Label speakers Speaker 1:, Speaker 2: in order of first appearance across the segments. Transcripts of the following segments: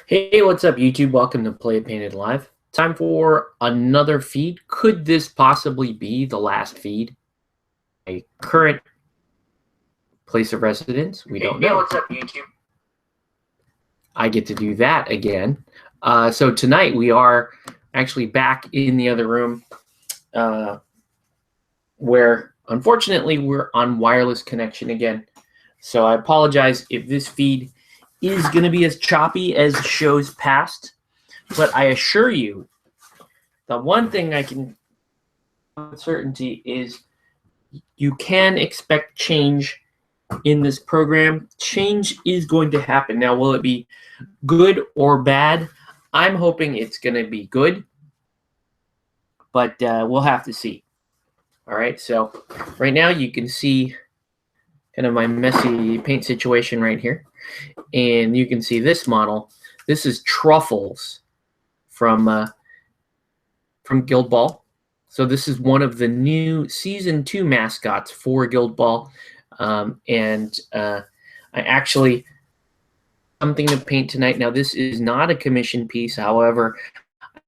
Speaker 1: Hey, what's up, YouTube? Welcome to Play Painted Live. Time for another feed. Could this possibly be the last feed? A current place of residence? We don't know.
Speaker 2: Hey, what's up, YouTube?
Speaker 1: I get to do that again. So tonight we are actually back in the other room where, unfortunately, we're on wireless connection again. So I apologize if this feed is going to be as choppy as shows past, but I assure you, the one thing I can with certainty is you can expect change in this program. Change is going to happen. Now, will it be good or bad? I'm hoping it's going to be good, but we'll have to see. All right, so right now you can see kind of my messy paint situation right here. And you can see this model. This is Truffles from Guild Ball. So this is one of the new Season 2 mascots for Guild Ball. I actually something to paint tonight. Now, this is not a commission piece. However,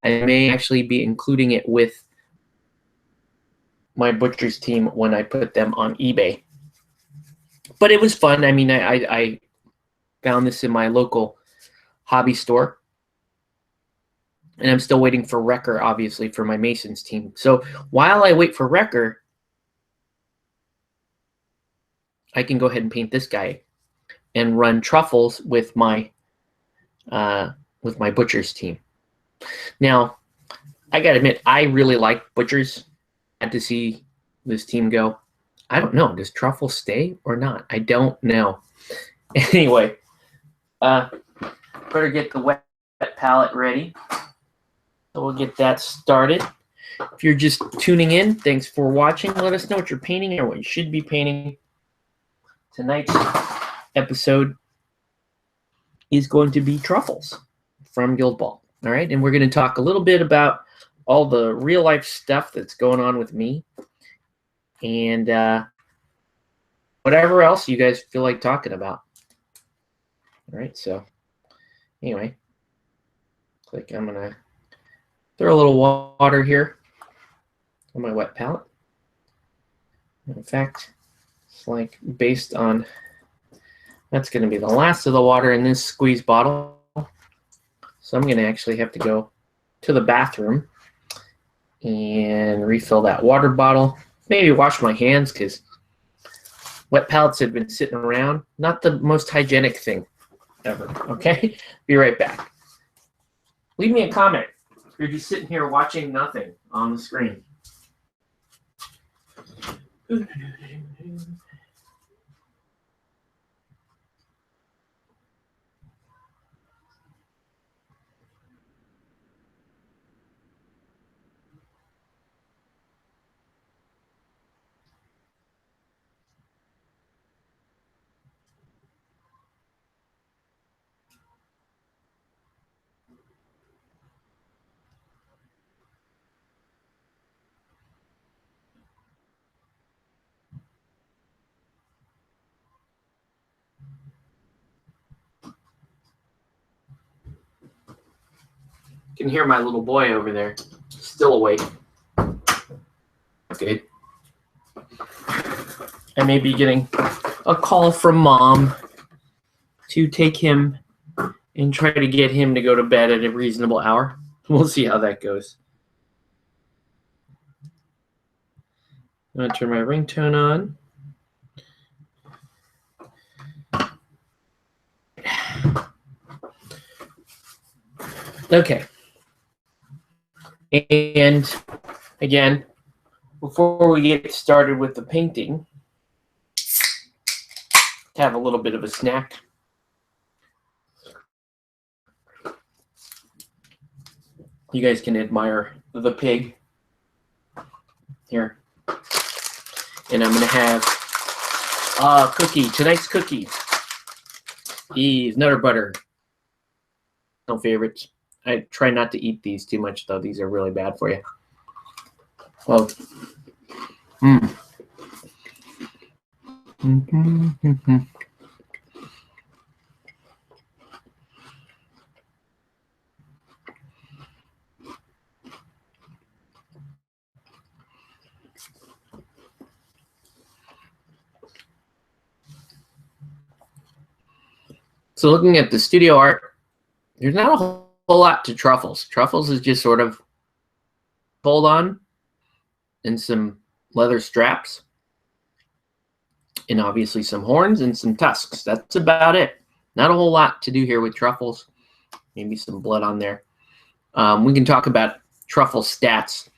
Speaker 1: I may actually be including it with my butcher's team when I put them on eBay. But it was fun. I mean, I found this in my local hobby store. And I'm still waiting for Wrecker, obviously, for my Masons team. So while I wait for Wrecker, I can go ahead and paint this guy and run Truffles with my butcher's team. Now, I gotta admit, I really like butchers. Had to see this team go. I don't know. Does Truffle stay or not? I don't know. Anyway, better get the wet palette ready. So we'll get that started. If you're just tuning in, thanks for watching. Let us know what you're painting or what you should be painting. Tonight's episode is going to be Truffles from Guild Ball. All right, and we're going to talk a little bit about all the real life stuff that's going on with me and whatever else you guys feel like talking about. All right, so anyway, click. I'm going to throw a little water here on my wet palette. In fact, it's like based on, that's going to be the last of the water in this squeeze bottle. So I'm going to actually have to go to the bathroom and refill that water bottle. Maybe wash my hands because wet palettes have been sitting around. Not the most hygienic thing ever. Okay? Be right back. Leave me a comment if you're just sitting here watching nothing on the screen. You can hear my little boy over there, still awake. Good. I may be getting a call from Mom to take him and try to get him to go to bed at a reasonable hour. We'll see how that goes. I'm going to turn my ringtone on. Okay. And again, before we get started with the painting, have a little bit of a snack. You guys can admire the pig here. And I'm going to have a cookie. Tonight's cookie is Nutter Butter. No favorites. I try not to eat these too much, though. These are really bad for you. Well, So looking at the studio art, there's not a whole lot to Truffles. Truffles is just sort of hold on and some leather straps, and obviously some horns and some tusks. That's about it. Not a whole lot to do here with Truffles. Maybe some blood on there. We can talk about Truffle stats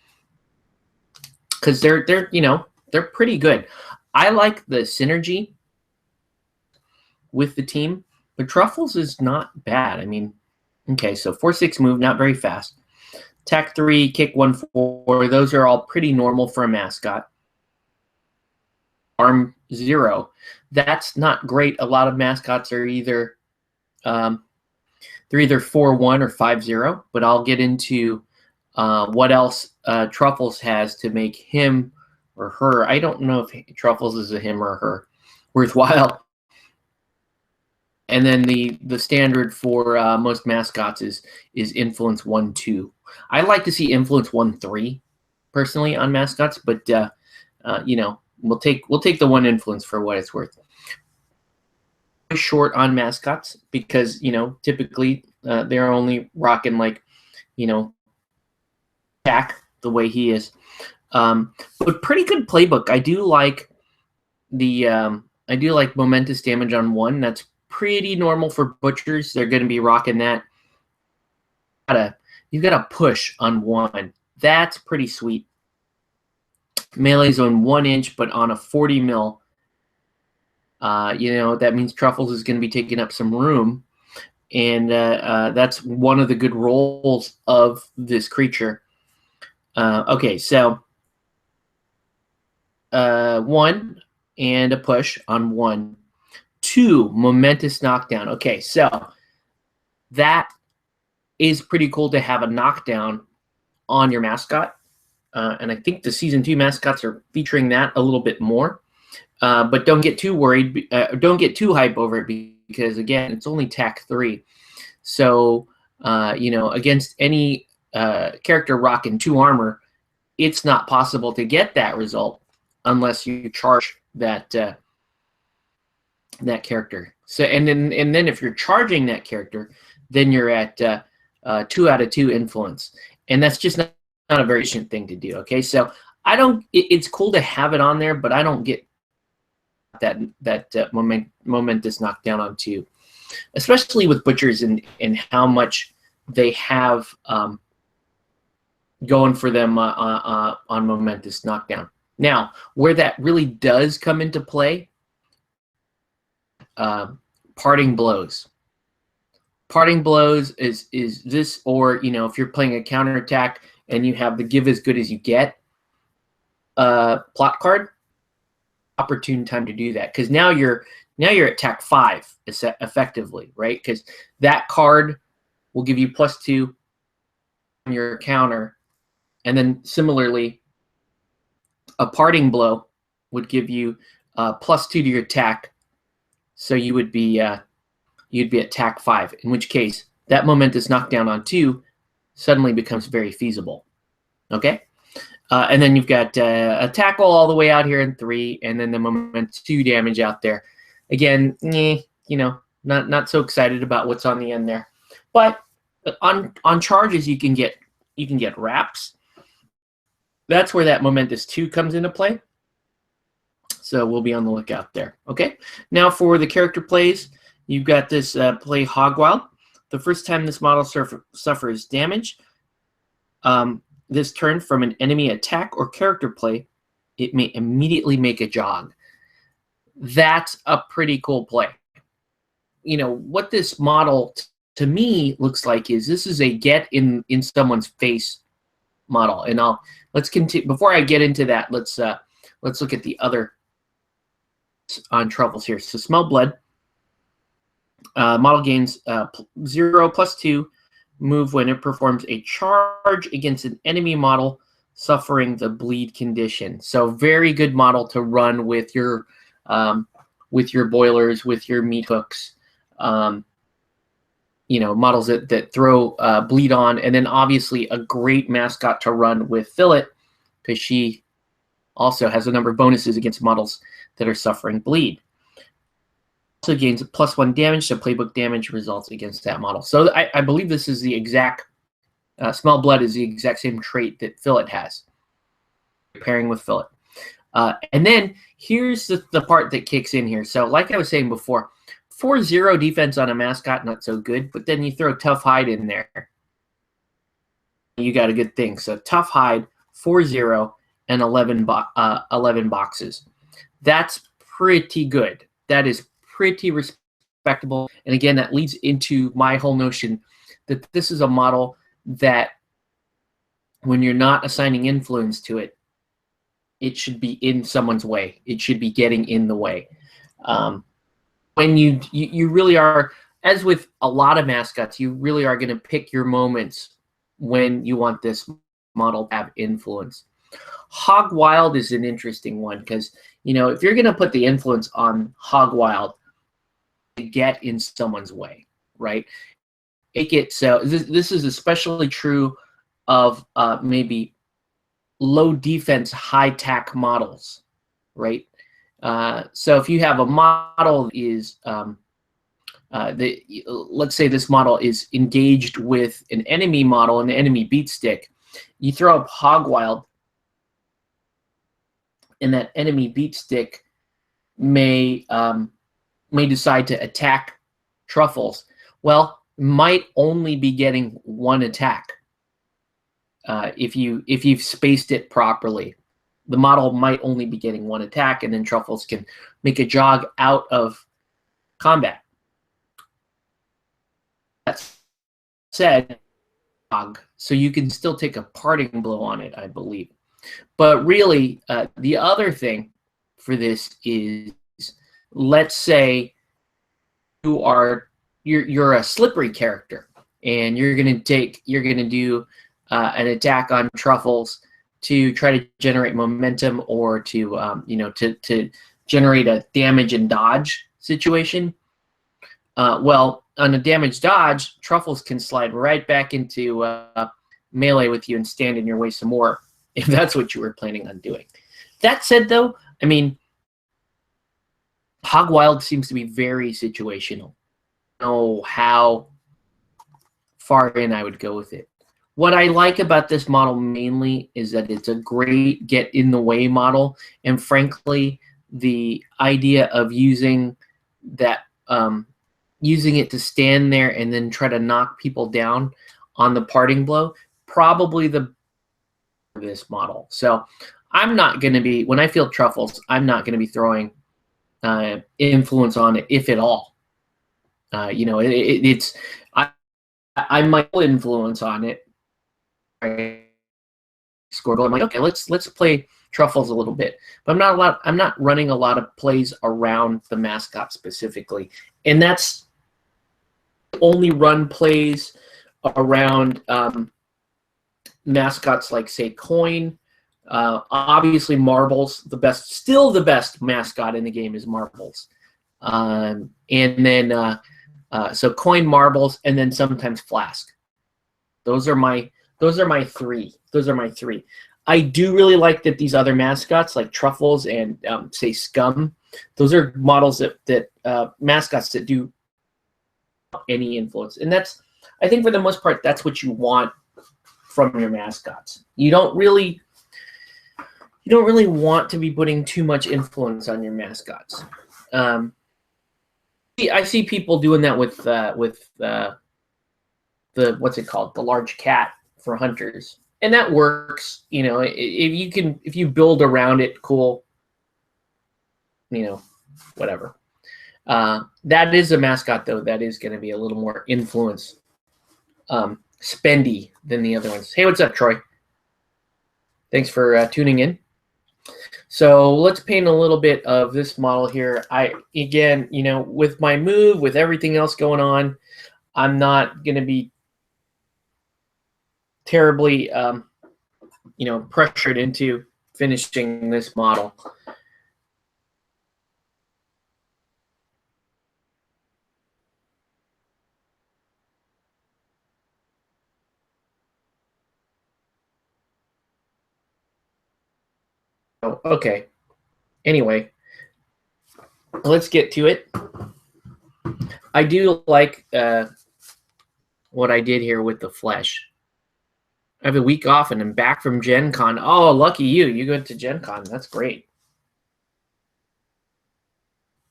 Speaker 1: because they're pretty good. I like the synergy with the team, but Truffles is not bad. I mean, okay, so 4-6 move, not very fast. Attack 3, kick 1-4. Those are all pretty normal for a mascot. Arm 0. That's not great. A lot of mascots are either they're either 4-1 or 5-0. But I'll get into what else Truffles has to make him or her. I don't know if Truffles is a him or a her worthwhile. And then the standard for most mascots is influence 1-2. I like to see influence 1-3 personally on mascots, but we'll take the 1 influence for what it's worth. Short on mascots because typically they're only rocking like attack the way he is. But pretty good playbook. I do like momentous damage on 1. That's pretty normal for butchers. They're going to be rocking that. You got to push on 1. That's pretty sweet. Melee's on 1 inch, but on a 40 mil. That means Truffles is going to be taking up some room, and that's one of the good roles of this creature. Okay, so 1 and a push on 1. 2, momentous knockdown. Okay, so that is pretty cool to have a knockdown on your mascot. And I think the Season 2 mascots are featuring that a little bit more. But don't get too worried. Don't get too hype over it because, again, it's only attack 3. So, against any character rocking 2 armor, it's not possible to get that result unless you charge that character. So, and then if you're charging that character, then you're at 2 out of 2 influence, and that's just not a very efficient thing to do. Okay, so I don't. It's cool to have it on there, but I don't get that momentous knockdown on 2, especially with butchers and how much they have going for them on momentous knockdown. Now, where that really does come into play, parting blows. Parting blows is this, or if you're playing a counterattack and you have the give as good as you get plot card, opportune time to do that, because now you're at attack 5 effectively, right? Because that card will give you +2 on your counter, and then similarly, a parting blow would give you +2 to your attack, so you would be you'd be at attack 5. In which case, that momentous knockdown on 2 suddenly becomes very feasible. Okay. And then you've got a tackle all the way out here in 3, and then the momentous 2 damage out there. Again, not so excited about what's on the end there. But on charges, you can get wraps. That's where that momentous 2 comes into play. So we'll be on the lookout there. Okay. Now for the character plays, you've got this play Hogwild. The first time this model suffers damage, this turn from an enemy attack or character play, it may immediately make a jog. That's a pretty cool play. What this model to me looks like is this is a get in someone's face model. And let's continue. Before I get into that, let's look at the other on Truffles here. So smell blood. Model gains 0+2 move when it performs a charge against an enemy model suffering the bleed condition. So very good model to run with your boilers, with your meat hooks, models that throw bleed on, and then obviously a great mascot to run with Fillet because she also has a number of bonuses against models that are suffering bleed. Also gains +1 damage, so playbook damage results against that model. So I believe this is the exact, Smell Blood is the exact same trait that Fillet has, pairing with Fillet. And then here's the part that kicks in here. So like I was saying before, 4-0 defense on a mascot, not so good, but then you throw Tough Hide in there, you got a good thing. So Tough Hide, 4-0, and 11 boxes. That's pretty good. That is pretty respectable. And again, that leads into my whole notion that this is a model that when you're not assigning influence to it, it should be in someone's way. It should be getting in the way. When you really are, as with a lot of mascots, you really are going to pick your moments when you want this model to have influence. Hog Wild is an interesting one because, you know, if you're going to put the influence on Hog Wild to get in someone's way, right? Make it so. This is especially true of maybe low defense, high tack models, right? So if you have a model that is, let's say this model is engaged with an enemy model, an enemy beat stick, you throw up Hog Wild, and that enemy beat stick may decide to attack Truffles. Well, might only be getting one attack. If you've spaced it properly, the model might only be getting one attack, and then Truffles can make a jog out of combat. That said, so you can still take a parting blow on it, I believe. But really, the other thing for this is, let's say you're a slippery character, and you're gonna do an attack on Truffles to try to generate momentum, or to to generate a damage and dodge situation. Well, on a damage dodge, Truffles can slide right back into melee with you and stand in your way some more, if that's what you were planning on doing. That said, though, I mean, Hog Wild seems to be very situational. I don't know how far in I would go with it. What I like about this model mainly is that it's a great get in the way model, and frankly, the idea of using that, using it to stand there and then try to knock people down on the parting blow, probably the this model. So I'm not going to be, when I field Truffles, I'm not going to be throwing influence on it, if at all. It's I might influence on it. I score goal. I'm like, okay, let's play Truffles a little bit, but I'm not running a lot of plays around the mascot specifically, and that's only run plays around mascots like, say, Coin. Obviously, Marbles, still the best mascot in the game is Marbles, and then so Coin, Marbles, and then sometimes Flask. Those are my three. I do really like that these other mascots like Truffles and say Scum. Those are models that mascots that do any influence, and that's, I think, for the most part, that's what you want from your mascots. You don't really want to be putting too much influence on your mascots. I see people doing that with the what's it called, the large cat for hunters, and that works. You know, if you build around it, cool. You know, whatever. That is a mascot, though, that is going to be a little more influence spendy than the other ones. Hey, what's up, Troy? Thanks for tuning in. So let's paint a little bit of this model here. Again, with my move, with everything else going on, I'm not going to be terribly, pressured into finishing this model. Oh, okay. Anyway, let's get to it. I do like what I did here with the flesh. I have a week off and I'm back from Gen Con. Oh, lucky you. You go to Gen Con. That's great.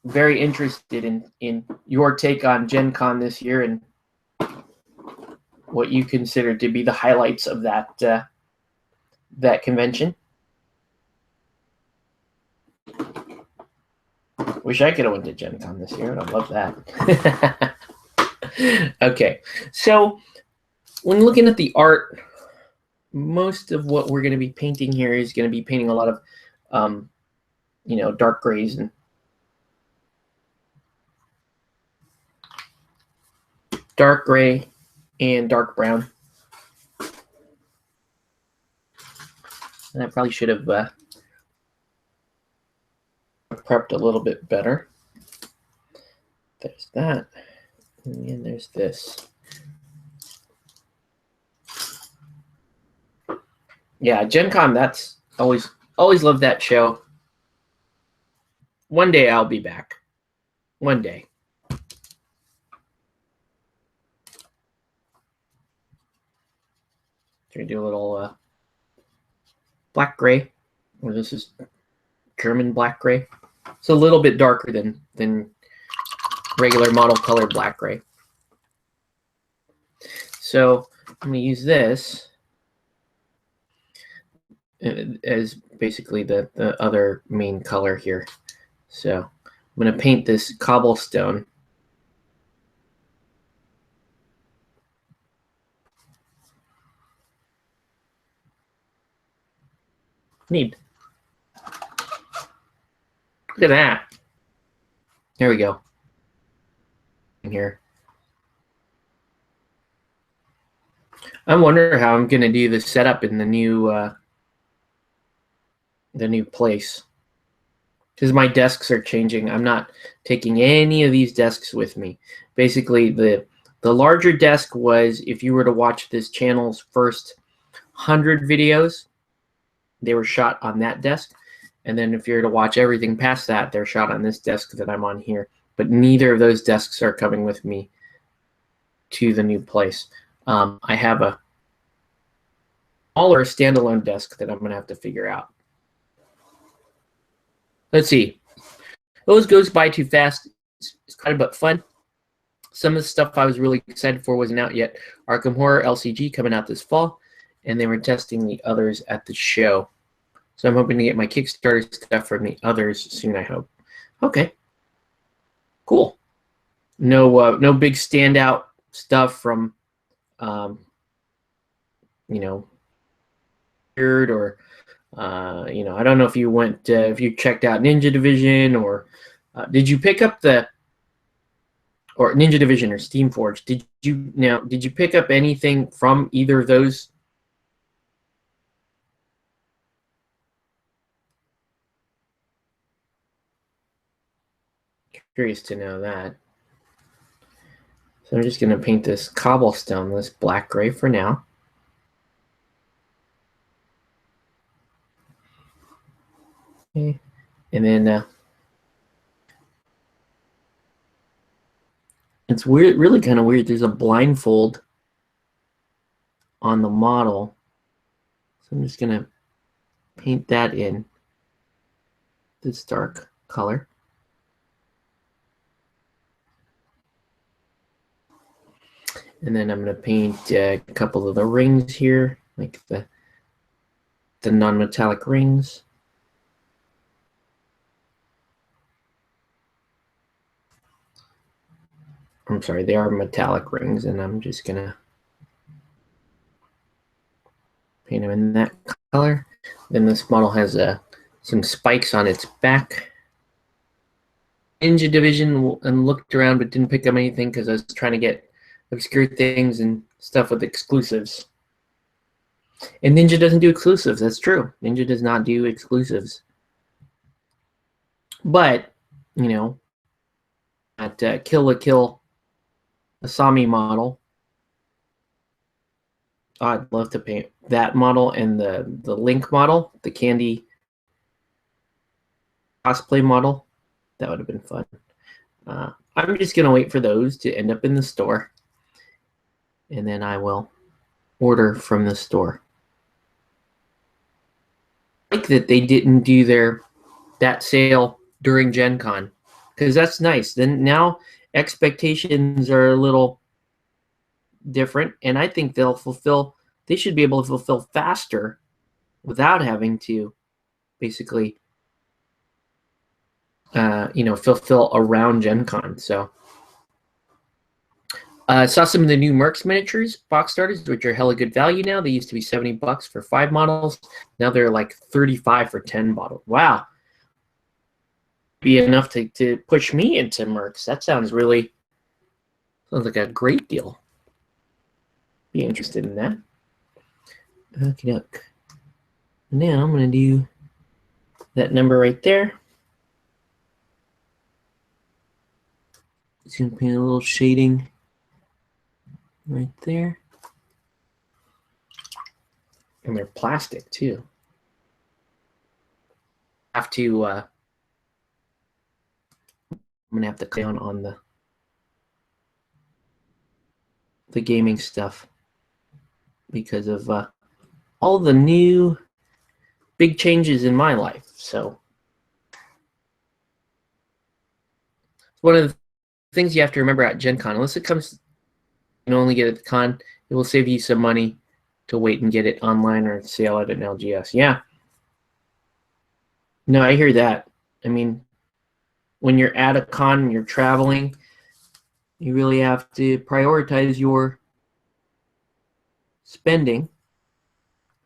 Speaker 1: Very interested in your take on Gen Con this year and what you consider to be the highlights of that that convention. Wish I could have went to Gen Con this year. I'd love that. Okay, so when looking at the art, most of what we're going to be painting here is going to be painting a lot of, you know, dark grays and dark gray and dark brown. And I probably should have prepped a little bit better. There's that. And then there's this. Yeah, Gen Con, that's always loved that show. One day I'll be back. One day. Can we do a little black gray? Or this is German black gray. It's a little bit darker than regular model color black gray. So I'm going to use this as basically the other main color here. So I'm going to paint this cobblestone. Neat. Look at that. There we go. In here. I wonder how I'm going to do the setup in the new place. Because my desks are changing. I'm not taking any of these desks with me. Basically, the larger desk was, if you were to watch this channel's first 100 videos, they were shot on that desk. And then if you're to watch everything past that, they're shot on this desk that I'm on here. But neither of those desks are coming with me to the new place. I have a smaller standalone desk that I'm going to have to figure out. Let's see. Those goes by too fast. It's kind of but fun. Some of the stuff I was really excited for wasn't out yet. Arkham Horror LCG coming out this fall, and they were testing the others at the show. So I'm hoping to get my Kickstarter stuff from the others soon, I hope. Okay. Cool. No big standout stuff from, you know, weird or, you know, I don't know if you went, if you checked out Ninja Division or did you pick up or Ninja Division or Steamforged? Did you pick up anything from either of those? Curious to know that. So I'm just going to paint this cobblestone, this black gray for now. Okay. And then it's weird, really kind of weird. There's a blindfold on the model. So I'm just going to paint that in this dark color. And then I'm going to paint a couple of the rings here, like the non-metallic rings. I'm sorry, they are metallic rings, and I'm just going to paint them in that color. Then this model has some spikes on its back. Ninja Division, and looked around but didn't pick up anything because I was trying to get obscure things and stuff with exclusives. And Ninja doesn't do exclusives. That's true. Ninja does not do exclusives. But, you know, at Kill la Kill Asami model, I'd love to paint that model and the Link model, the Candy cosplay model. That would have been fun. I'm just going to wait for those to end up in the store, and then I will order from the store. I like that they didn't do that sale during Gen Con, because that's nice. Then now expectations are a little different, and I think they should be able to fulfill faster without having to basically fulfill around Gen Con. So saw some of the new Mercs miniatures box starters, which are hella good value now. They used to be $70 for 5 models. Now they're like $35 for 10 bottles. Wow. Be enough to push me into Mercs. That sounds like a great deal. Be interested in that. Okay, doke. Now I'm going to do that number right there. Just going to paint a little shading right there. And they're plastic too. Have to I'm gonna have to cut down on the gaming stuff because of all the new big changes in my life. So one of the things you have to remember at Gen Con, unless it comes, you can only get it at the con, it will save you some money to wait and get it online or sale at an LGS. Yeah. No, I hear that. I mean, when you're at a con and you're traveling, you really have to prioritize your spending,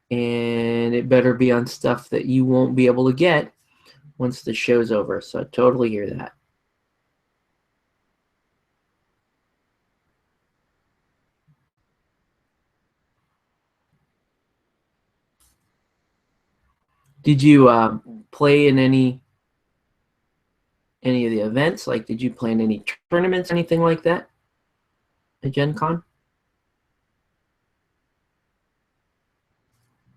Speaker 1: and it better be on stuff that you won't be able to get once the show's over. So I totally hear that. Did you play in any of the events? Like, did you play in any tournaments, anything like that at Gen Con?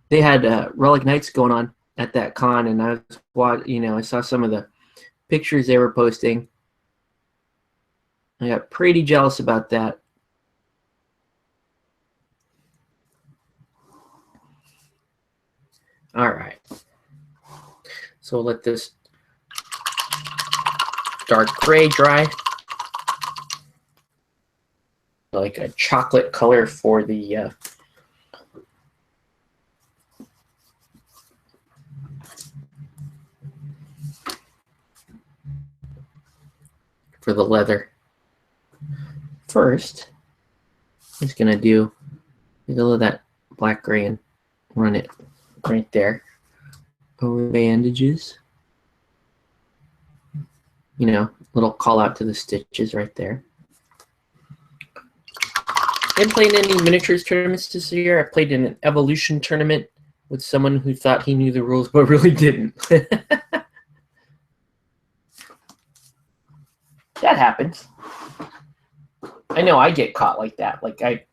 Speaker 1: They had Relic Nights going on at that con, and I saw some of the pictures they were posting. I got pretty jealous about that. All right. So let this dark gray dry. Like a chocolate color for the leather. First, I'm just gonna do a little of that black gray and run it right there over the bandages. You know, little call out to the stitches right there. I didn't play in any miniatures tournaments this year. I played in an evolution tournament with someone who thought he knew the rules but really didn't. That happens. I know I get caught like that. Like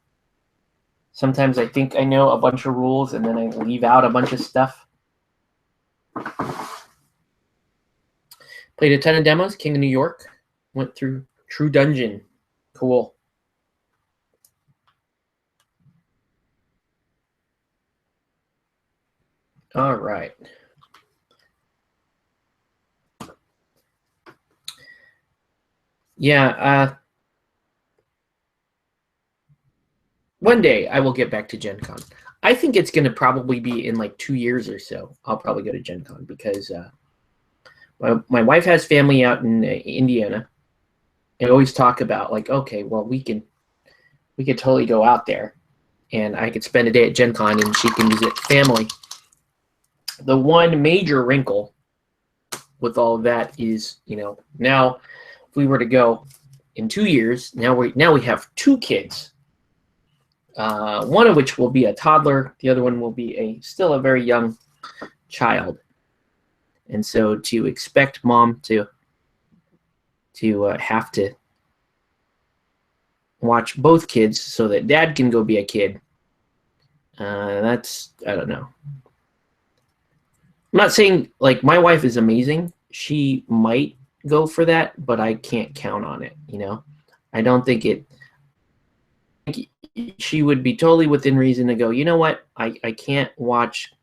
Speaker 1: sometimes I think I know a bunch of rules and then I leave out a bunch of stuff. Played a ton of demos. King of New York. Went through True Dungeon. Cool. All right. Yeah. One day I will get back to Gen Con. I think it's going to probably be in like 2 years or so. I'll probably go to Gen Con because my wife has family out in Indiana. I always talk about like, okay, well, we could totally go out there, and I could spend a day at Gen Con, and she can visit family. The one major wrinkle with all of that is, now if we were to go in 2 years, now we have 2 kids. One of which will be a toddler. The other one will be still a very young child. And so to expect mom to have to watch both kids so that dad can go be a kid, that's, I don't know. I'm not saying, like, my wife is amazing. She might go for that, but I can't count on it. You know, I don't think it. She would be totally within reason to go, you know what? I can't watch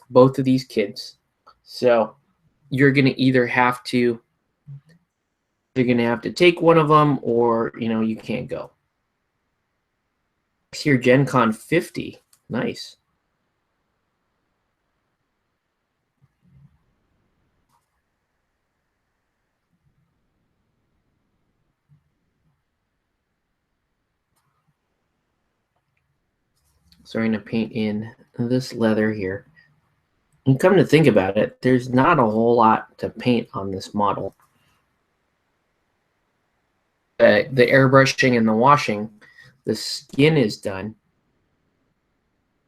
Speaker 1: both of these kids. So you're going to either have to take one of them, or, you know, you can't go. Here, Gen Con 50. Nice. Starting to paint in this leather here. And come to think about it, there's not a whole lot to paint on this model. The airbrushing and the washing, the skin is done.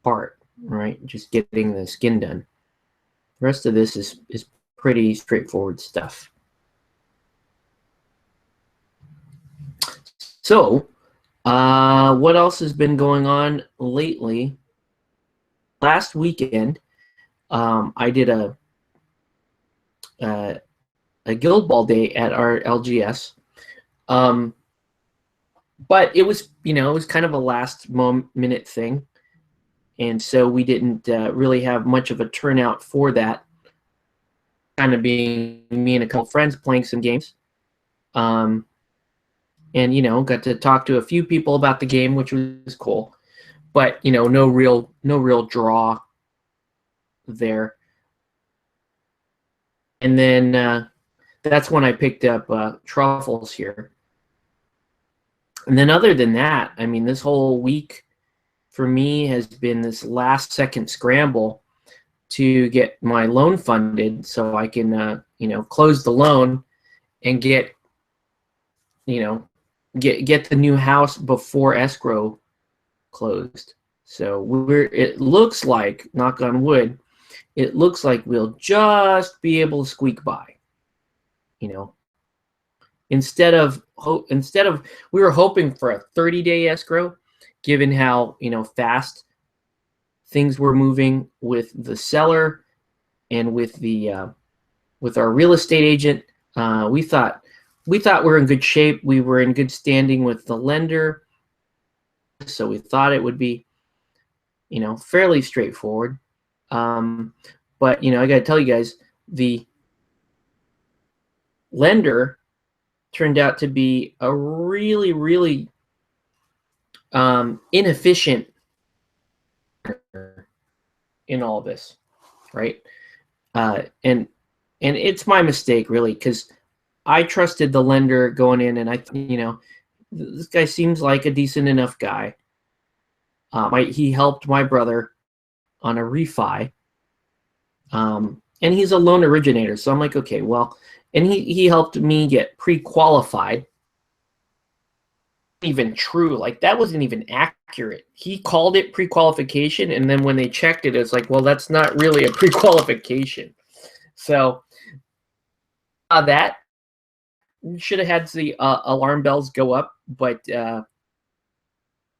Speaker 1: Part, right? Just getting the skin done. The rest of this is pretty straightforward stuff. So, what else has been going on lately? Last weekend, I did a guild ball day at our LGS, but it was, you know, it was kind of a last minute thing, and so we didn't really have much of a turnout for that. Kind of being me and a couple friends playing some games, and, you know, got to talk to a few people about the game, which was cool, but, you know, no real draw there. And then that's when I picked up Truffles here. And then other than that, I mean, this whole week for me has been this last second scramble to get my loan funded so I can, you know, close the loan and get, you know, get the new house before escrow closed. So it looks like, knock on wood, it looks like we'll just be able to squeak by, you know. Instead of we were hoping for a 30-day escrow, given how, you know, fast things were moving with the seller and with the with our real estate agent. We thought we're in good shape. We were in good standing with the lender, so we thought it would be, you know, fairly straightforward. But, you know, I got to tell you guys, the lender turned out to be a really inefficient in all this, right? And it's my mistake, really, because I trusted the lender going in, and you know, this guy seems like a decent enough guy. He helped my brother on a refi, and he's a loan originator, so I'm like, okay, well, and he helped me get pre-qualified. Even true, like, that wasn't even accurate. He called it pre-qualification, and then when they checked it, it's like, well, that's not really a pre-qualification. So that should have had the alarm bells go up, but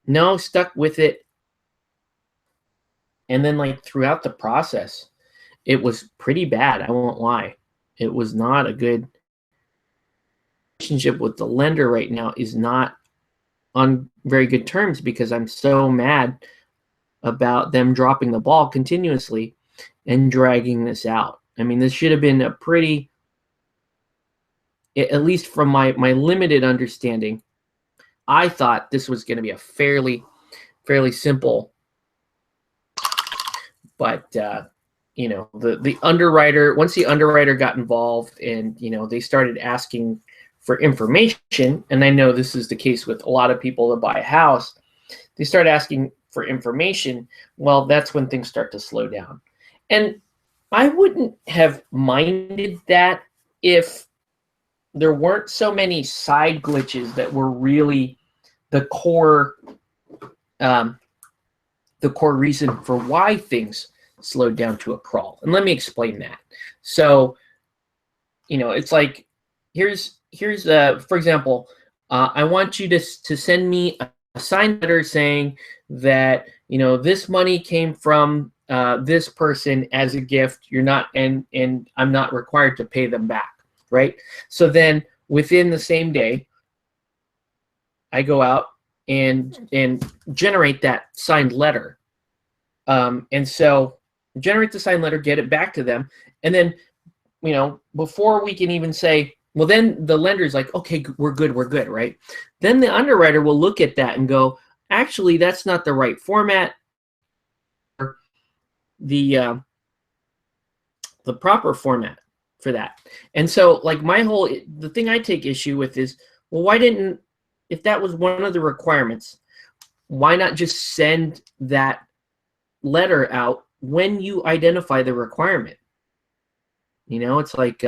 Speaker 1: no, stuck with it. And then, like, throughout the process, it was pretty bad, I won't lie. It was not a good relationship with the lender right now. Is not on very good terms because I'm so mad about them dropping the ball continuously and dragging this out. I mean, this should have been a pretty, at least from my limited understanding, I thought this was going to be a fairly simple, but you know, the underwriter, once the underwriter got involved and, you know, they started asking for information, and I know this is the case with a lot of people that buy a house, they start asking for information, well, that's when things start to slow down. And I wouldn't have minded that if there weren't so many side glitches that were really the core reason for why things slowed down to a crawl. And let me explain that. So, you know, it's like, here's for example, I want you to send me a signed letter saying that, you know, this money came from this person as a gift. You're not, and I'm not required to pay them back. right? So then within the same day, I go out and generate that signed letter. And so generate the signed letter, get it back to them, and then, you know, before we can even say, well, then the lender's like, okay, we're good, right? Then the underwriter will look at that and go, actually, that's not the right format. The proper format for that. And so, like, the thing I take issue with is, well, why didn't, if that was one of the requirements, why not just send that letter out when you identify the requirement? You know, it's like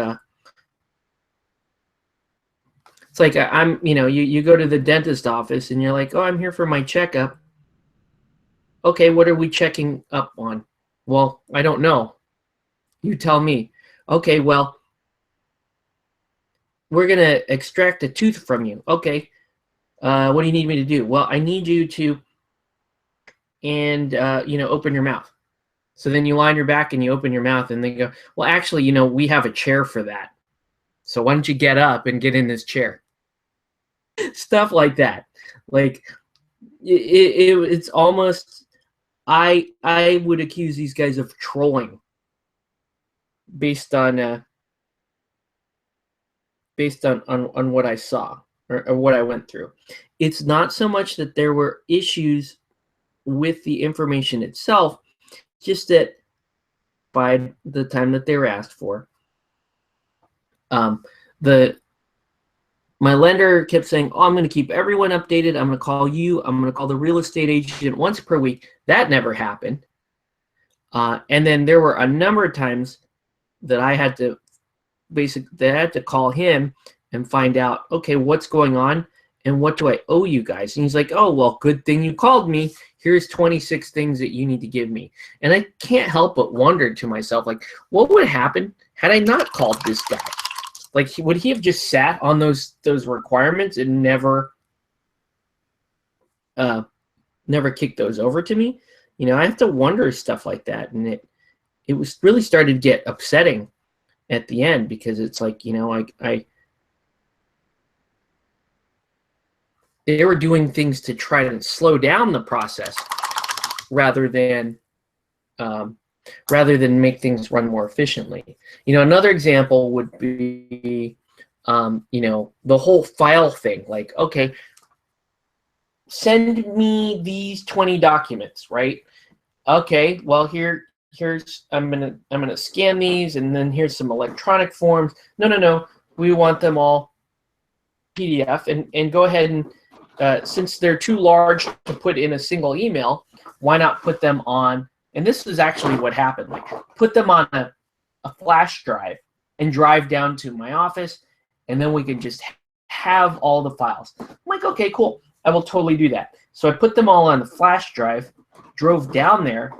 Speaker 1: I'm, you know, you go to the dentist office and you're like, oh, I'm here for my checkup. Okay, what are we checking up on? Well, I don't know. You tell me. Okay, well, we're going to extract a tooth from you. Okay, what do you need me to do? Well, I need you to, and, you know, open your mouth. So then you lie on your back and you open your mouth, and they go, well, actually, you know, we have a chair for that. So why don't you get up and get in this chair? Stuff like that. Like, it's almost, I would accuse these guys of trolling based on what I saw or what I went through. It's not so much that there were issues with the information itself, just that by the time that they were asked for, my lender kept saying, oh, I'm going to keep everyone updated. I'm going to call you. I'm going to call the real estate agent once per week. That never happened. And then there were a number of times that I had to call him and find out, okay, what's going on and what do I owe you guys? And he's like, oh, well, good thing you called me. Here's 26 things that you need to give me. And I can't help but wonder to myself, like, what would happen had I not called this guy? Like, would he have just sat on those requirements and never kicked those over to me? You know, I have to wonder stuff like that. And it was really started to get upsetting at the end, because it's like, you know, they were doing things to try to slow down the process rather than make things run more efficiently. You know, another example would be, you know, the whole file thing. Like, okay, send me these 20 documents, right? Okay, well, here's I'm gonna scan these, and then here's some electronic forms. No, we want them all PDF, and go ahead and since they're too large to put in a single email, why not put them on? And this is actually what happened. Like, put them on a flash drive and drive down to my office, and then we can just have all the files. I'm like, okay, cool. I will totally do that. So I put them all on the flash drive, drove down there.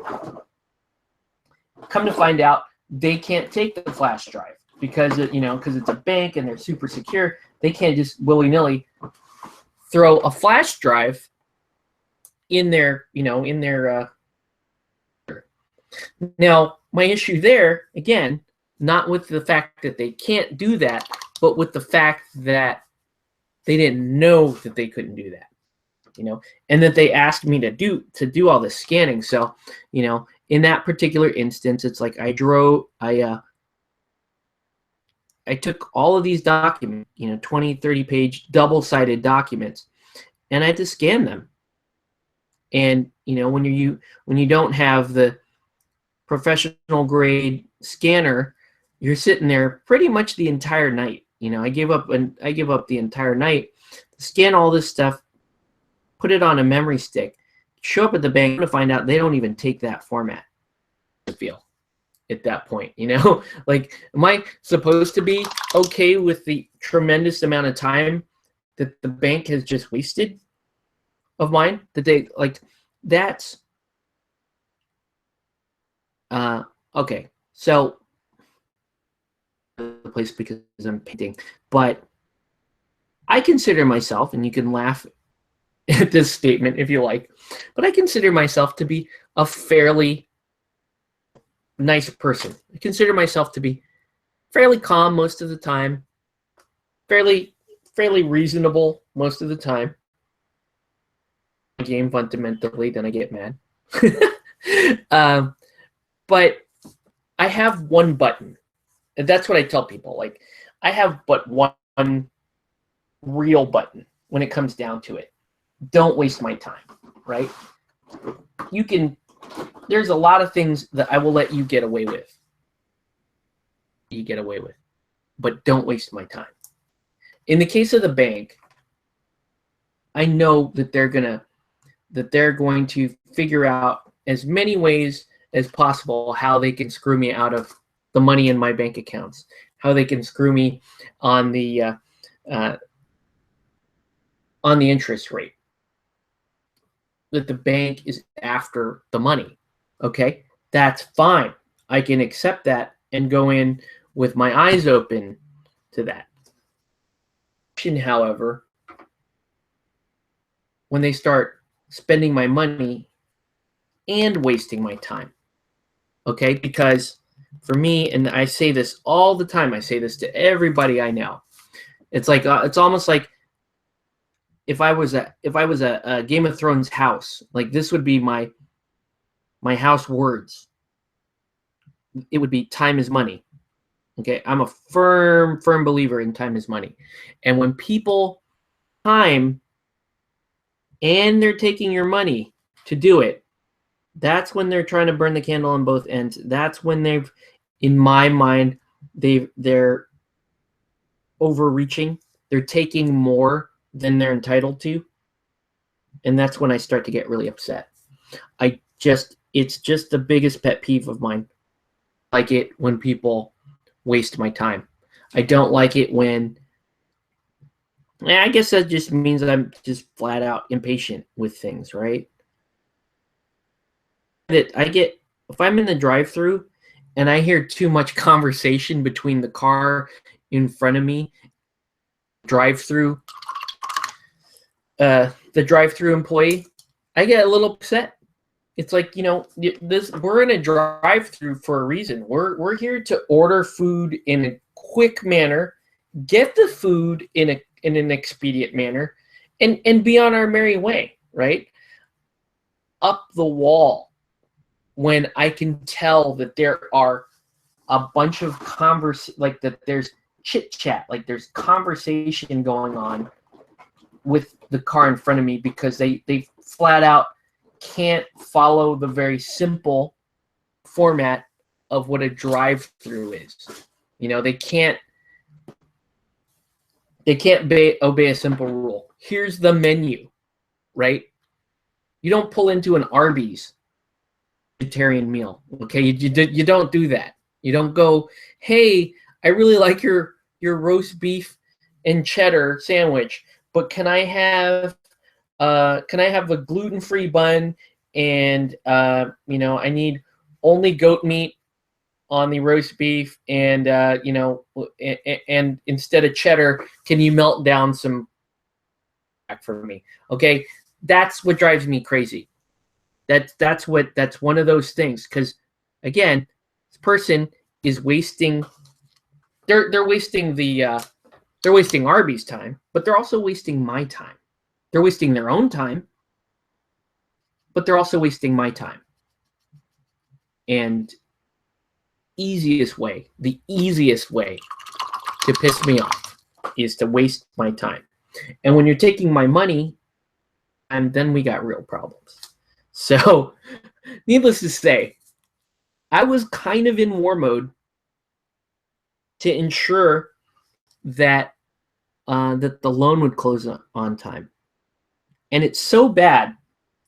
Speaker 1: Come to find out, they can't take the flash drive because it's a bank and they're super secure. They can't just willy-nilly throw a flash drive in their, Now, my issue there, again, not with the fact that they can't do that, but with the fact that they didn't know that they couldn't do that, and that they asked me to do all this scanning. So, in that particular instance, it's like I took all of these documents, 20, 30-page double-sided documents, and I had to scan them. And, when you don't have the professional grade scanner, you're sitting there pretty much the entire night. I gave up the entire night to scan all this stuff, put it on a memory stick, show up at the bank to find out they don't even take that format. I feel at that point, like, am I supposed to be okay with the tremendous amount of time that the bank has just wasted of mine? That they like, that's okay. So the place because I'm painting, but I consider myself, and you can laugh at this statement if you like, but I consider myself to be a fairly nice person. I consider myself to be fairly calm most of the time. fairly reasonable most of the time. Game fundamentally, then I get mad. But I have one button, and that's what I tell people. Like, I have but one real button when it comes down to it. Don't waste my time, right? You can. There's a lot of things that I will let you get away with. But don't waste my time. In the case of the bank, I know that they're going to figure out as many ways as possible how they can screw me out of the money in my bank accounts, how they can screw me on the interest rate, that the bank is after the money. Okay, that's fine. I can accept that and go in with my eyes open to that. However, when they start spending my money and wasting my time, okay? Because for me, and I say this all the time, I say this to everybody I know. It's like it's almost like if I was a Game of Thrones house, like this would be my house words. It would be time is money. Okay, I'm a firm believer in time is money. And when people time and they're taking your money to do it, that's when they're trying to burn the candle on both ends. That's when they've, in my mind, they're overreaching. They're taking more than they're entitled to. And that's when I start to get really upset. It's just the biggest pet peeve of mine. I like it when people waste my time. I don't like it when, I guess that just means that I'm just flat out impatient with things, right? That I get, if I'm in the drive-through and I hear too much conversation between the car in front of me, the drive-through employee, I get a little upset. It's like, we're in a drive-through for a reason. We're here to order food in a quick manner, get the food in an expedient manner, and be on our merry way, right? Up the wall when I can tell that there are a bunch of like that there's chit-chat, like there's conversation going on with the car in front of me because they flat out can't follow the very simple format of what a drive-through is. They can't obey a simple rule. Here's the menu, right? You don't pull into an Arby's vegetarian meal, okay? You don't do that. You don't go, hey, I really like your roast beef and cheddar sandwich, but can I have a gluten-free bun and I need only goat meat on the roast beef and and instead of cheddar, can you melt down some for me? Okay, that's what drives me crazy. That's one of those things, because again, this person is wasting. They're wasting they're wasting Arby's time, but they're also wasting my time. They're wasting their own time, but they're also wasting my time. And the easiest way to piss me off is to waste my time. And when you're taking my money, and then we got real problems. So, needless to say, I was kind of in war mode to ensure that that the loan would close on time. And it's so bad.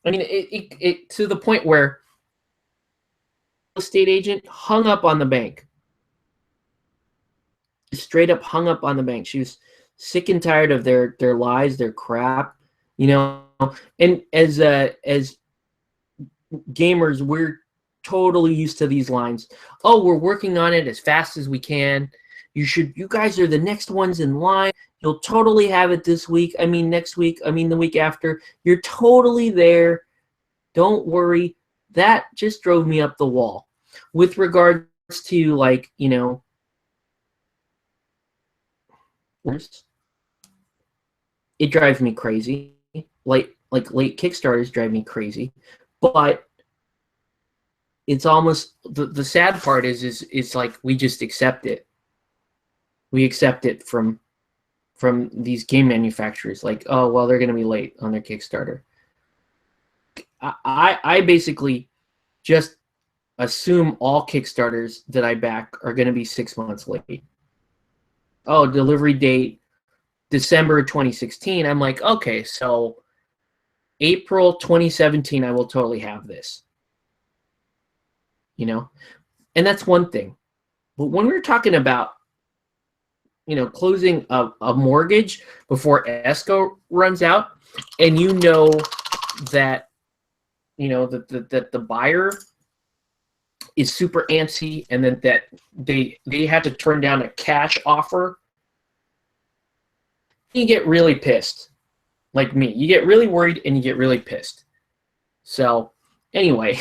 Speaker 1: I mean, it to the point where the real estate agent hung up on the bank. Straight up hung up on the bank. She was sick and tired of their lies, their crap, And as gamers, we're totally used to these lines. Oh, we're working on it as fast as we can. You guys are the next ones in line. You'll totally have it this week. I mean, next week. I mean, the week after. You're totally there. Don't worry. That just drove me up the wall. With regards to, like, it drives me crazy. Late Kickstarters drive me crazy, but it's almost the sad part is like we just accept it. We accept it from these game manufacturers. Like, oh well, they're going to be late on their Kickstarter. I basically just assume all Kickstarters that I back are going to be 6 months late. Oh, delivery date December 2016. I'm like, okay, so April 2017, I will totally have this. You know, and that's one thing. But when we're talking about, you know, closing a mortgage before escrow runs out, and you know that, you know, that the buyer is super antsy, and then that they had to turn down a cash offer, you get really pissed. Like me, you get really worried and you get really pissed. So anyway,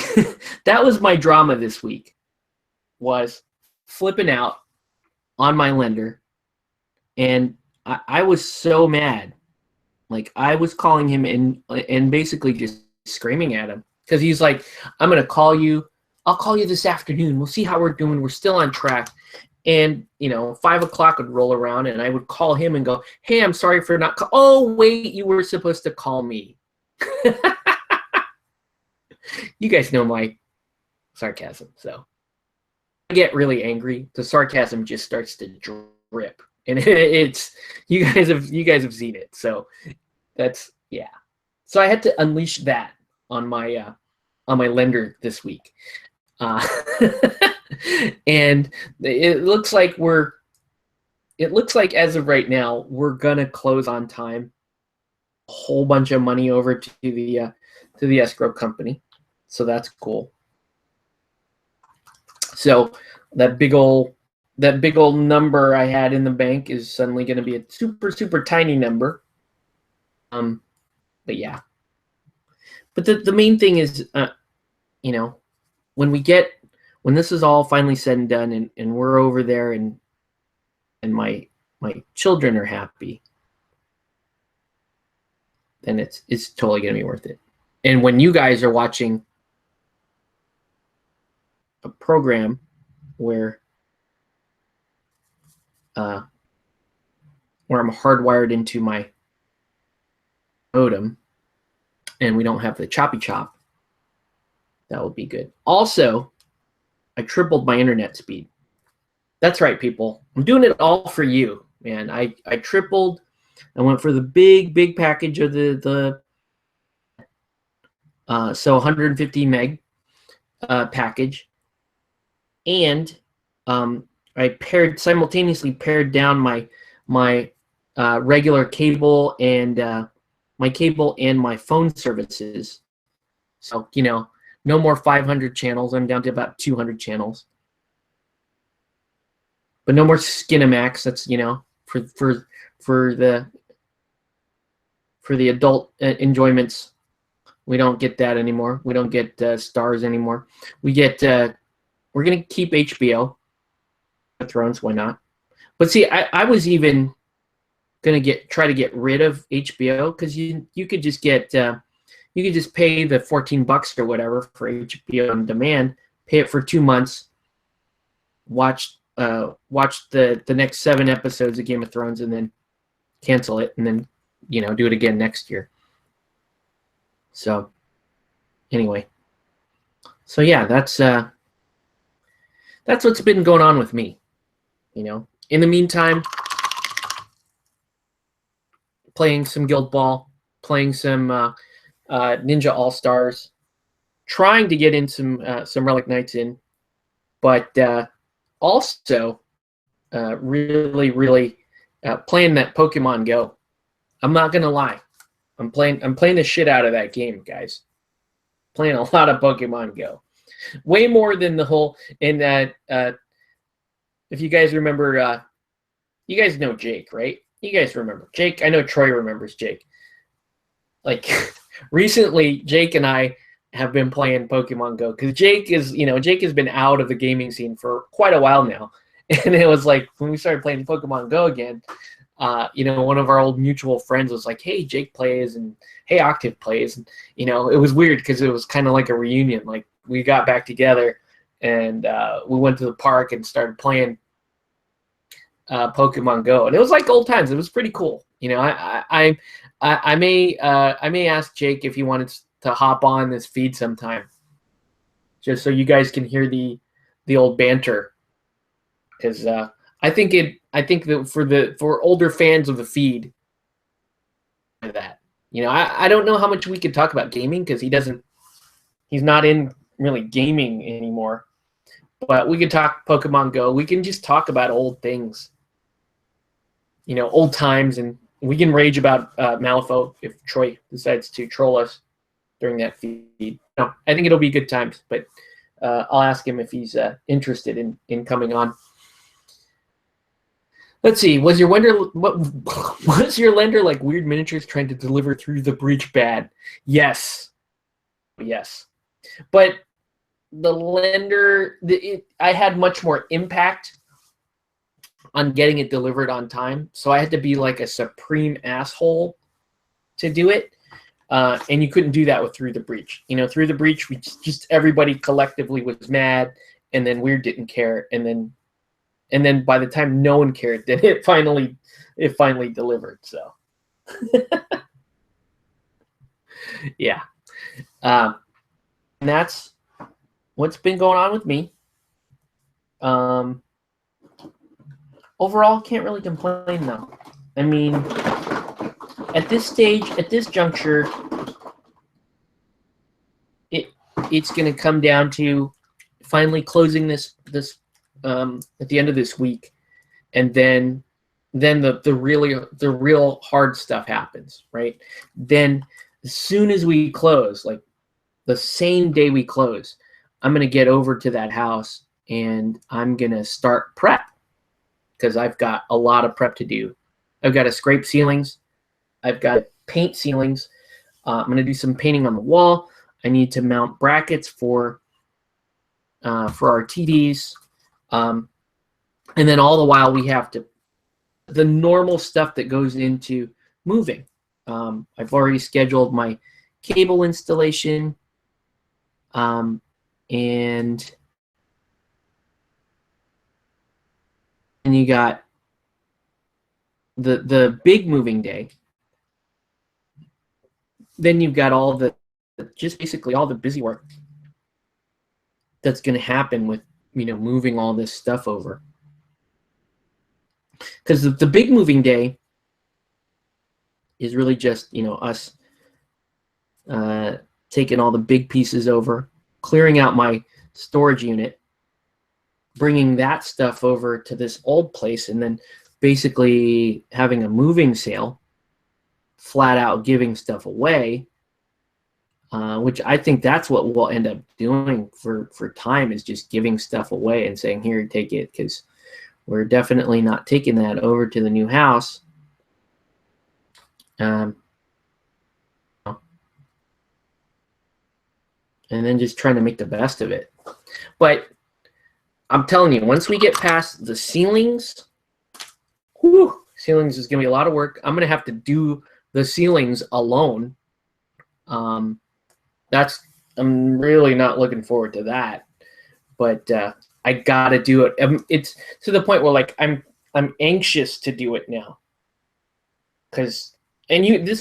Speaker 1: that was my drama this week, was flipping out on my lender. And I was so mad. Like, I was calling him and basically just screaming at him. Because he's like, I'm going to call you. I'll call you this afternoon. We'll see how we're doing. We're still on track. And, you know, 5 o'clock would roll around, and I would call him and go, hey, I'm sorry for not oh, wait, you were supposed to call me. You guys know my sarcasm. So I get really angry. The sarcasm just starts to drip. And it's you guys have seen it. So that's, yeah. So I had to unleash that on my lender this week. And it looks like as of right now, we're gonna close on time. A whole bunch of money over to the escrow company. So that's cool. So that big old number I had in the bank is suddenly going to be a super, super tiny number. But yeah. But the main thing is, you know, when this is all finally said and done, and we're over there, and my children are happy, then it's totally going to be worth it. And when you guys are watching a program where I'm hardwired into my modem and we don't have the choppy chop, that would be good. Also, I tripled my internet speed. That's right, people. I'm doing it all for you, man. I tripled. I went for the big package of the so 150 meg package, and I simultaneously paired down my regular cable and my phone services. So, you know, no more 500 channels. I'm down to about 200 channels. But no more Skinamax. That's, you know, for the adult enjoyments. We don't get that anymore. We don't get stars anymore. We get we're gonna keep HBO Thrones. Why not? But see, I was even gonna try to get rid of HBO, because you could just get you could just pay the $14 or whatever for HBO on demand, pay it for 2 months, watch the next 7 episodes of Game of Thrones, and then cancel it, and then, you know, do it again next year. So anyway, so yeah, that's what's been going on with me. You know, in the meantime, playing some Guild Ball, playing some Ninja All Stars, trying to get in some Relic Knights in, but also really playing that Pokemon Go. I'm not gonna lie, I'm playing the shit out of that game, guys. Playing a lot of Pokemon Go, way more than the whole. And if you guys remember, you guys know Jake, right? You guys remember Jake. I know Troy remembers Jake. Like recently, Jake and I have been playing Pokemon Go, because Jake has been out of the gaming scene for quite a while now. And it was like, when we started playing Pokemon Go again, you know, one of our old mutual friends was like, hey, Jake plays, and hey, Octave plays. And, you know, it was weird because it was kind of like a reunion. Like, we got back together, and we went to the park and started playing Pokemon Go. And it was like old times. It was pretty cool. You know, I may ask Jake if he wanted to hop on this feed sometime, just so you guys can hear the old banter. Because I think that for older fans of the feed, that, you know, I don't know how much we could talk about gaming because he's not in really gaming anymore. But we could talk Pokemon Go. We can just talk about old things, you know, old times, and we can rage about Malifaux if Troy decides to troll us during that feed. No, I think it'll be good times, but I'll ask him if he's interested in coming on. Let's see. Was your lender like weird miniatures trying to deliver through the breach bad? Yes. But the lender, I had much more impact on getting it delivered on time, so I had to be like a supreme asshole to do it, and you couldn't do that with Through the Breach. You know, Through the Breach, we just everybody collectively was mad, and then Weird didn't care, and then by the time no one cared, then it finally delivered. So yeah, and that's what's been going on with me. Overall, can't really complain though. I mean, at this stage, at this juncture, it's going to come down to finally closing this at the end of this week, and then the real hard stuff happens, right? Then as soon as we close, like the same day we close, I'm going to get over to that house and I'm going to start prep, because I've got a lot of prep to do. I've got to scrape ceilings. I've got to paint ceilings. I'm going to do some painting on the wall. I need to mount brackets for our TDs. And then all the while we have the normal stuff that goes into moving. I've already scheduled my cable installation, and you got the big moving day. Then you've got all just basically all the busy work that's going to happen with, you know, moving all this stuff over. Because the big moving day is really just, you know, us taking all the big pieces over, clearing out my storage unit, bringing that stuff over to this old place, and then basically having a moving sale, flat out giving stuff away, which I think that's what we'll end up doing for time, is just giving stuff away and saying, here, take it, because we're definitely not taking that over to the new house. And then just trying to make the best of it. But I'm telling you, once we get past the ceilings, ceilings is going to be a lot of work. I'm going to have to do the ceilings alone. I'm really not looking forward to that. But I got to do it. It's to the point where, like, I'm anxious to do it now. This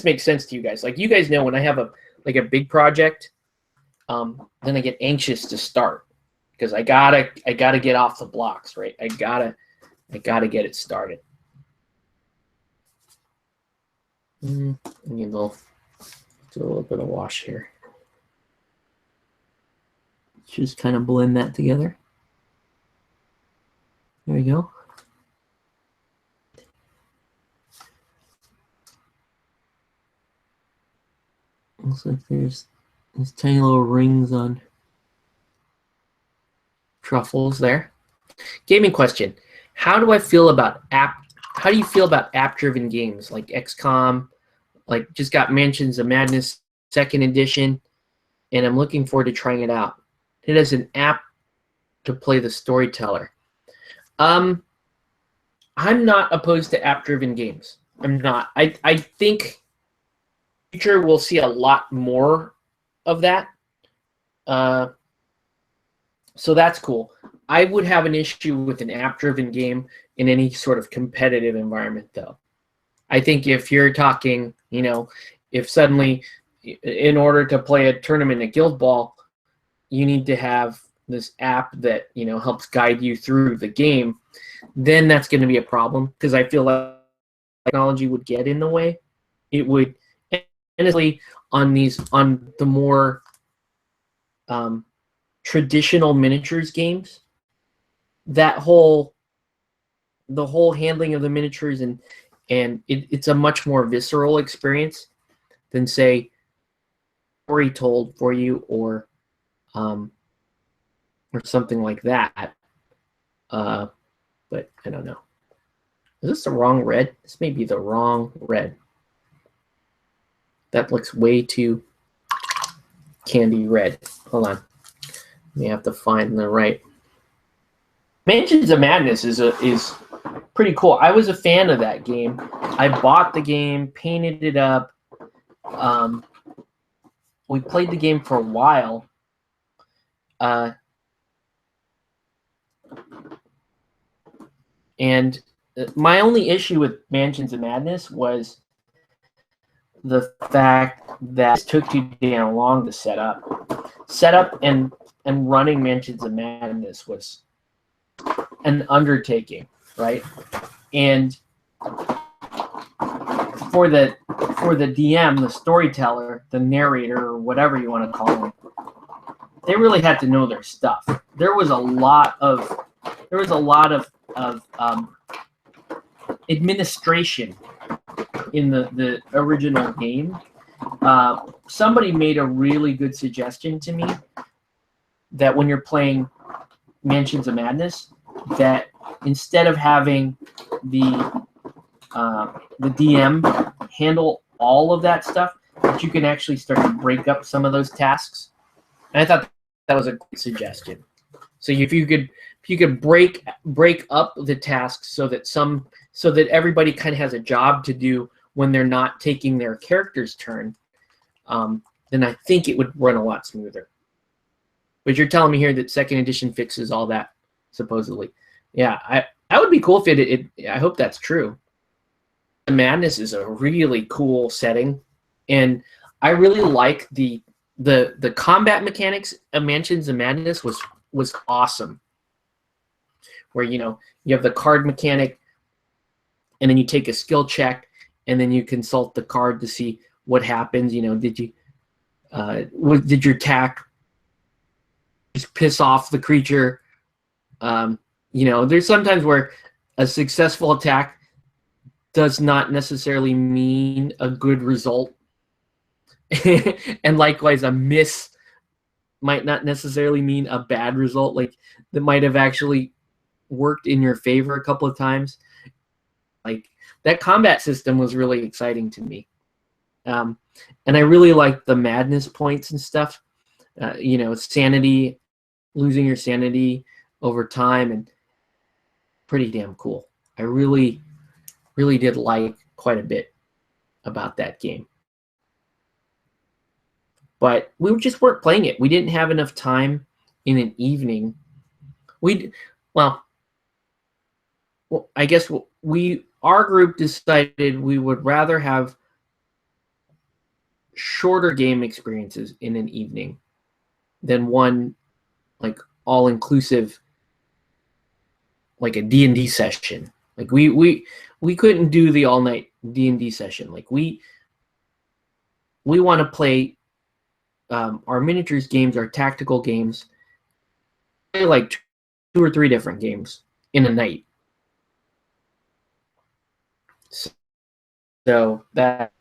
Speaker 1: makes sense to you guys. Like, you guys know when I have a big project, then I get anxious to start, because I gotta get off the blocks, right? I gotta get it started. I need do a little bit of wash here. Just kind of blend that together. There we go. Looks like there's these tiny little rings on Truffles there. Gaming question: How do you feel about app-driven games like XCOM? Like, just got Mansions of Madness 2nd edition, and I'm looking forward to trying it out. It has an app to play the storyteller. I I'm not opposed to app-driven games. I'm not. I think future we'll see a lot more of that. So that's cool. I would have an issue with an app-driven game in any sort of competitive environment, though. I think if you're talking, if suddenly, in order to play a tournament at Guild Ball, you need to have this app that helps guide you through the game, then that's going to be a problem, because I feel like technology would get in the way. It would, honestly, on the more traditional miniatures games, the whole handling of the miniatures and it's a much more visceral experience than, say, story told for you or something like that. But I don't know. Is this the wrong red? This may be the wrong red. That looks way too candy red. Hold on. We have to find the right. Mansions of Madness is pretty cool. I was a fan of that game. I bought the game, painted it up. We played the game for a while. And my only issue with Mansions of Madness was the fact that it took too damn long to set up. Setup and running Mansions of Madness was an undertaking, right? And for the DM, the storyteller, the narrator, or whatever you want to call them, they really had to know their stuff. There was a lot of administration in the original game. Somebody made a really good suggestion to me that when you're playing Mansions of Madness, that instead of having the DM handle all of that stuff, that you can actually start to break up some of those tasks. And I thought that was a great suggestion. So if you could break up the tasks so that everybody kind of has a job to do when they're not taking their character's turn, then I think it would run a lot smoother. But you're telling me here that second edition fixes all that, supposedly. Yeah, that would be cool if it I hope that's true. Madness is a really cool setting, and I really like the combat mechanics of Mansions of Madness was awesome. Where you have the card mechanic, and then you take a skill check, and then you consult the card to see what happens. Did your attack just piss off the creature? There's sometimes where a successful attack does not necessarily mean a good result. And likewise, a miss might not necessarily mean a bad result. Like, that might have actually worked in your favor a couple of times. Like, that combat system was really exciting to me. And I really liked the madness points and stuff. Sanity, losing your sanity over time, and pretty damn cool. I really did like quite a bit about that game. But we just weren't playing it. We didn't have enough time in an evening. Well, I guess our group decided we would rather have shorter game experiences in an evening than one like all-inclusive, like a D&D session. Like we couldn't do the all-night D&D session. Like we want to play our miniatures games, our tactical games, like 2 or 3 different games in a night. So that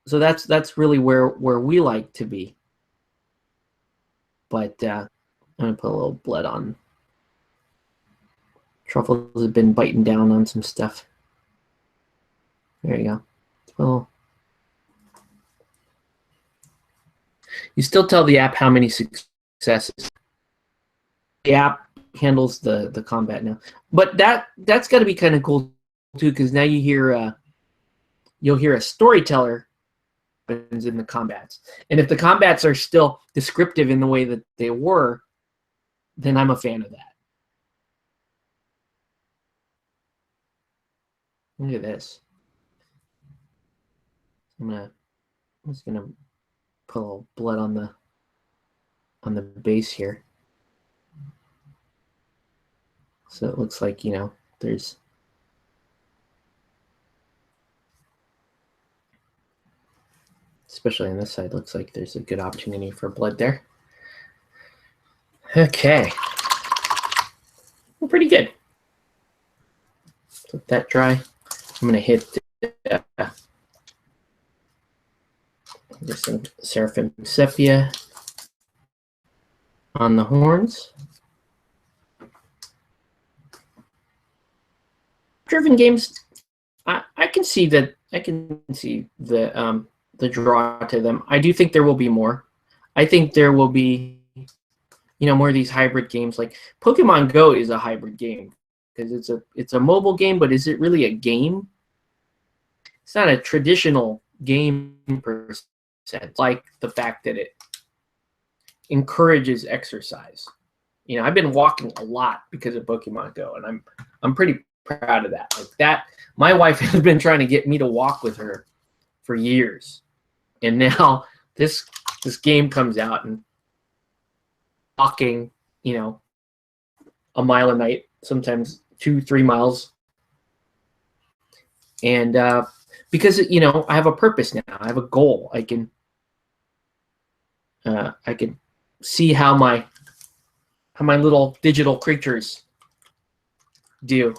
Speaker 1: so that's really where we like to be. But I'm gonna put a little blood on. Truffles has been biting down on some stuff. There you go. Well, you still tell the app how many successes. The app handles the combat now. But that's got to be kind of cool too, because now you'll hear a storyteller in the combats, and if the combats are still descriptive in the way that they were, then I'm a fan of that. Look at this. I'm just gonna put a little blood on the base here, so it looks like, you know, there's especially on this side, looks like there's a good opportunity for blood there. Okay, well, pretty good. Let that dry. I'm gonna hit just some Seraphim Sepia on the horns. Driven games, I can see that. I can see the draw to them. I do think there will be more. I think there will be, you know, more of these hybrid games. Like Pokemon Go is a hybrid game because it's a mobile game, but is it really a game? It's not a traditional game per se. It's like the fact that it encourages exercise. You know, I've been walking a lot because of Pokemon Go, and I'm pretty proud of that. Like that, my wife has been trying to get me to walk with her for years, and now this game comes out, and walking, you know, a mile a night, sometimes 2-3 miles, and because, you know, I have a purpose now. I have a goal. I can see how my little digital creatures do.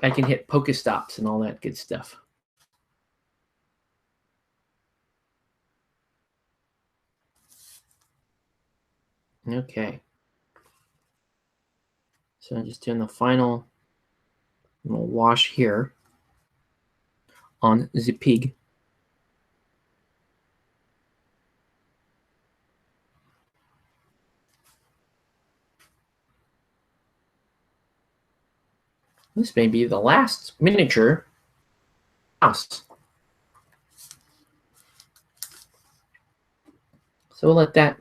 Speaker 1: I can hit Pokestops and all that good stuff. Okay. So I'm just doing the final wash here on the pig. This may be the last miniature house. So we'll let that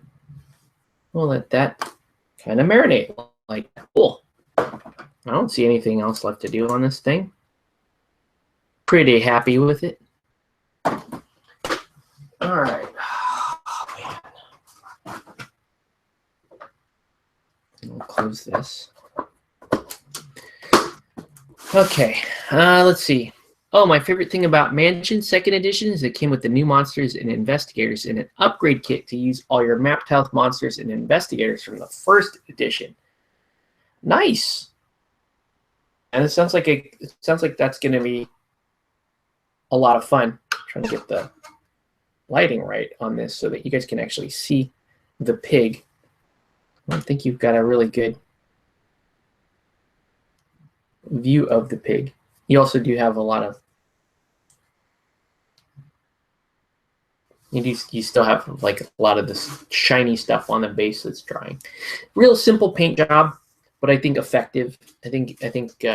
Speaker 1: kind of marinate. Like, cool. I don't see anything else left to do on this thing. Pretty happy with it. All right. Oh, man. We'll close this. Okay, let's see. Oh, my favorite thing about Mansion 2nd Edition is it came with the new monsters and investigators and an upgrade kit to use all your map tiled monsters and investigators from the 1st edition. Nice. And it sounds like that's going to be a lot of fun. I'm trying to get the lighting right on this so that you guys can actually see the pig. I think you've got a really good view of the pig. You also do have a lot of, you still have like a lot of this shiny stuff on the base that's drying. Real simple paint job, but I think effective. I think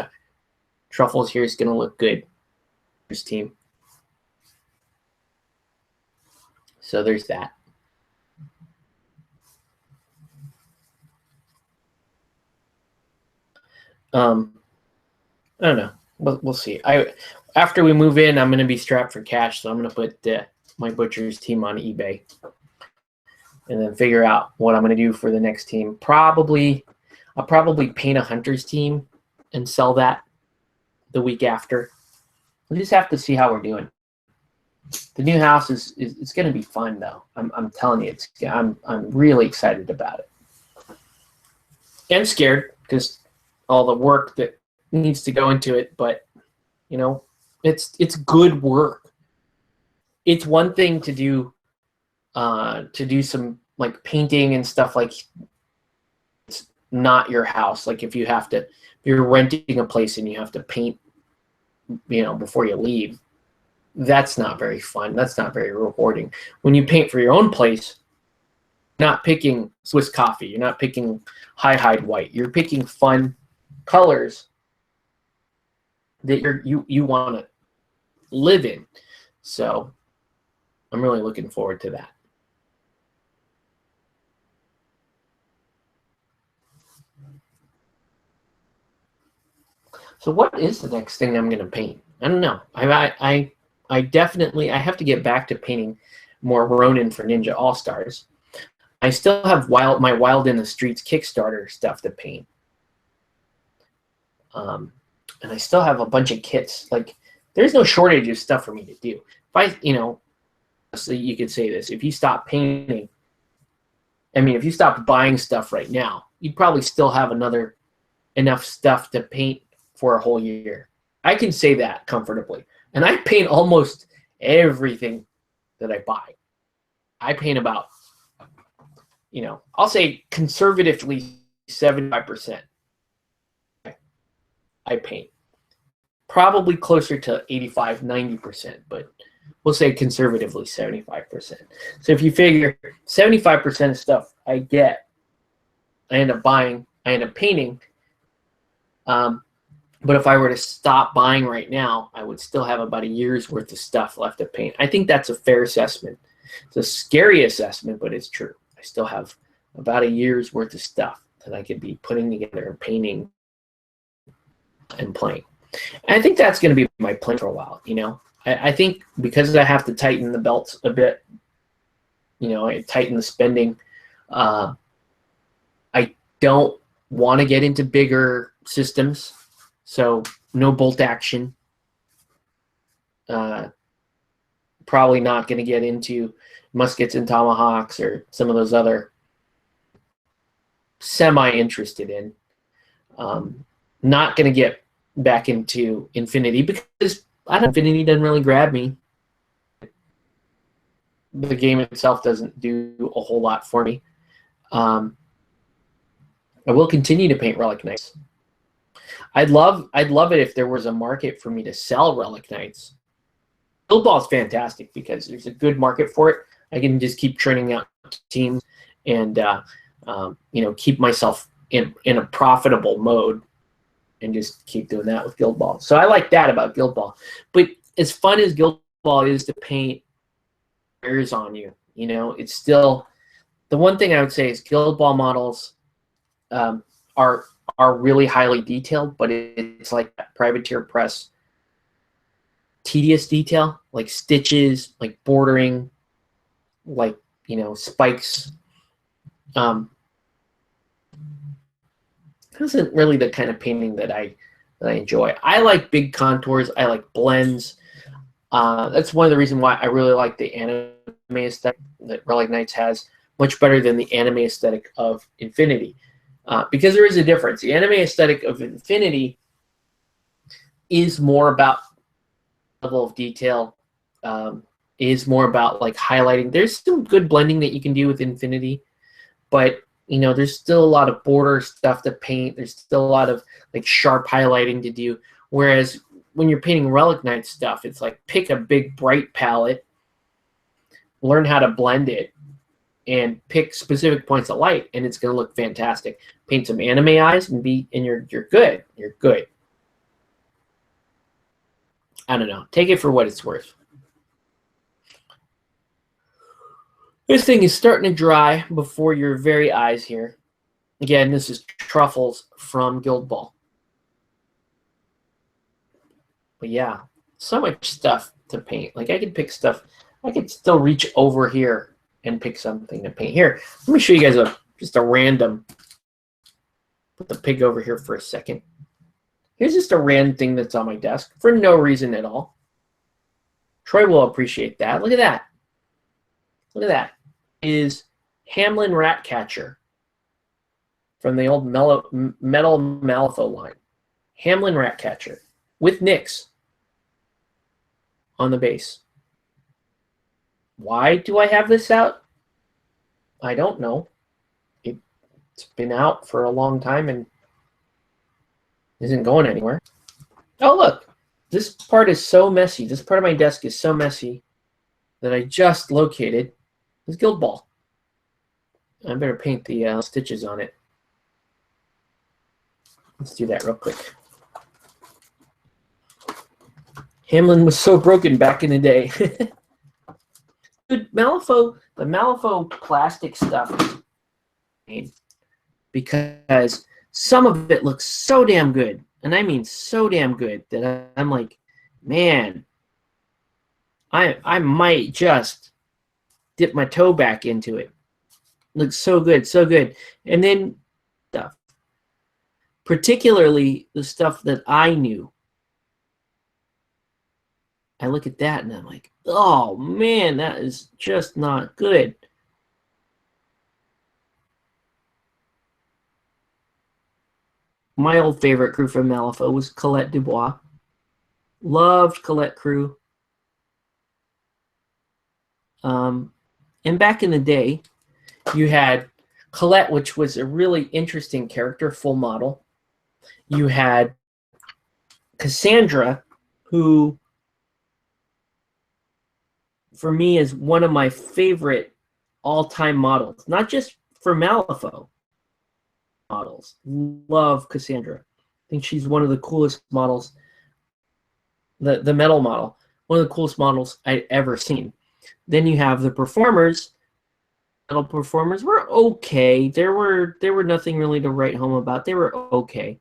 Speaker 1: Truffles here is going to look good for his team. So there's that. I don't know. We'll see. After we move in, I'm going to be strapped for cash, so I'm going to put my butcher's team on eBay and then figure out what I'm going to do for the next team. I'll probably paint a hunter's team and sell that the week after. We just have to see how we're doing. The new house is going to be fun, though. I'm telling you, I'm really excited about it, and scared because all the work that needs to go into it. But you know, it's good work. It's one thing to do some like painting and stuff. Like, it's not your house. Like if you're renting a place and you have to paint, you know, before you leave. that's not very fun. That's not very rewarding. When you paint for your own place, you're not picking Swiss coffee. You're not picking high white. You're picking fun colors that you want to live in. So I'm really looking forward to that. So what is the next thing I'm going to paint? I don't know. I definitely have to get back to painting more Ronin for Ninja All-Stars. I still have my Wild in the Streets Kickstarter stuff to paint. And I still have a bunch of kits. Like, there's no shortage of stuff for me to do. If so you could say this, if you stop painting, if you stopped buying stuff right now, you'd probably still have enough stuff to paint for a whole year. I can say that comfortably. And I paint almost everything that I buy. I paint about, I'll say conservatively 75%. I paint. Probably closer to 85, 90%, but we'll say conservatively 75%. So if you figure 75% of stuff I get, I end up buying, I end up painting. But if I were to stop buying right now, I would still have about a year's worth of stuff left to paint. I think that's a fair assessment. It's a scary assessment, but it's true. I still have about a year's worth of stuff that I could be putting together, painting, and playing. And I think that's going to be my plan for a while. I think because I have to tighten the belts a bit, I tighten the spending. I don't want to get into bigger systems. So no bolt action. Probably not going to get into muskets and tomahawks or some of those other semi-interested in. Not going to get back into Infinity because Infinity doesn't really grab me. The game itself doesn't do a whole lot for me. I will continue to paint Relic Knights. I'd love it if there was a market for me to sell Relic Knights. Guild Ball is fantastic because there's a good market for it. I can just keep churning out teams and keep myself in a profitable mode and just keep doing that with Guild Ball. So I like that about Guild Ball. But as fun as Guild Ball is to paint wears on you, it's still the one thing I would say is Guild Ball models are really highly detailed, but it's like that Privateer Press tedious detail, like stitches, like bordering, like spikes. Isn't really the kind of painting that I enjoy. I like big contours. I like blends. That's one of the reasons why I really like the anime aesthetic that Relic Knights has, much better than the anime aesthetic of Infinity. Because there is a difference. The anime aesthetic of Infinity is more about level of detail, is more about like highlighting. There's some good blending that you can do with Infinity, but there's still a lot of border stuff to paint. There's still a lot of like sharp highlighting to do. Whereas when you're painting Relic Knight stuff, it's like pick a big bright palette, learn how to blend it, and pick specific points of light, and it's going to look fantastic. Paint some anime eyes and you're good. You're good. I don't know. Take it for what it's worth. This thing is starting to dry before your very eyes here. Again, this is Truffles from Guild Ball. But yeah, so much stuff to paint. Like I could pick stuff. I could still reach over here and pick something to paint. Here, let me show you guys just a random. Put the pig over here for a second. Here's just a random thing that's on my desk for no reason at all. Troy will appreciate that. Look at that. Look at that. It is Hamlin Ratcatcher from the old Metal Malifaux line. Hamlin Ratcatcher with Nyx on the base. Why do I have this out? I don't know. It's been out for a long time and isn't going anywhere. Oh, look. this part is so messy. This part of my desk is so messy that I just located this guild ball. I better paint the stitches on it. Let's do that real quick. Hamlin was so broken back in the day. Dude, the Malifaux plastic stuff is because some of it looks so damn good. And I mean so damn good that I'm like, man, I might just dip my toe back into it. Looks so good, so good. And then stuff, particularly the stuff that I knew. I look at that and I'm like, oh man, that is just not good. My old favorite crew from Malifaux was Colette Dubois. Loved Colette crew. And back in the day, you had Colette, which was a really interesting character, full model. You had Cassandra, who for me is one of my favorite all-time models, not just for Malifaux models. Love Cassandra. I think she's one of the coolest models, the metal model, one of the coolest models I'd ever seen. Then you have the performers. Metal performers were okay. There were nothing really to write home about. They were okay.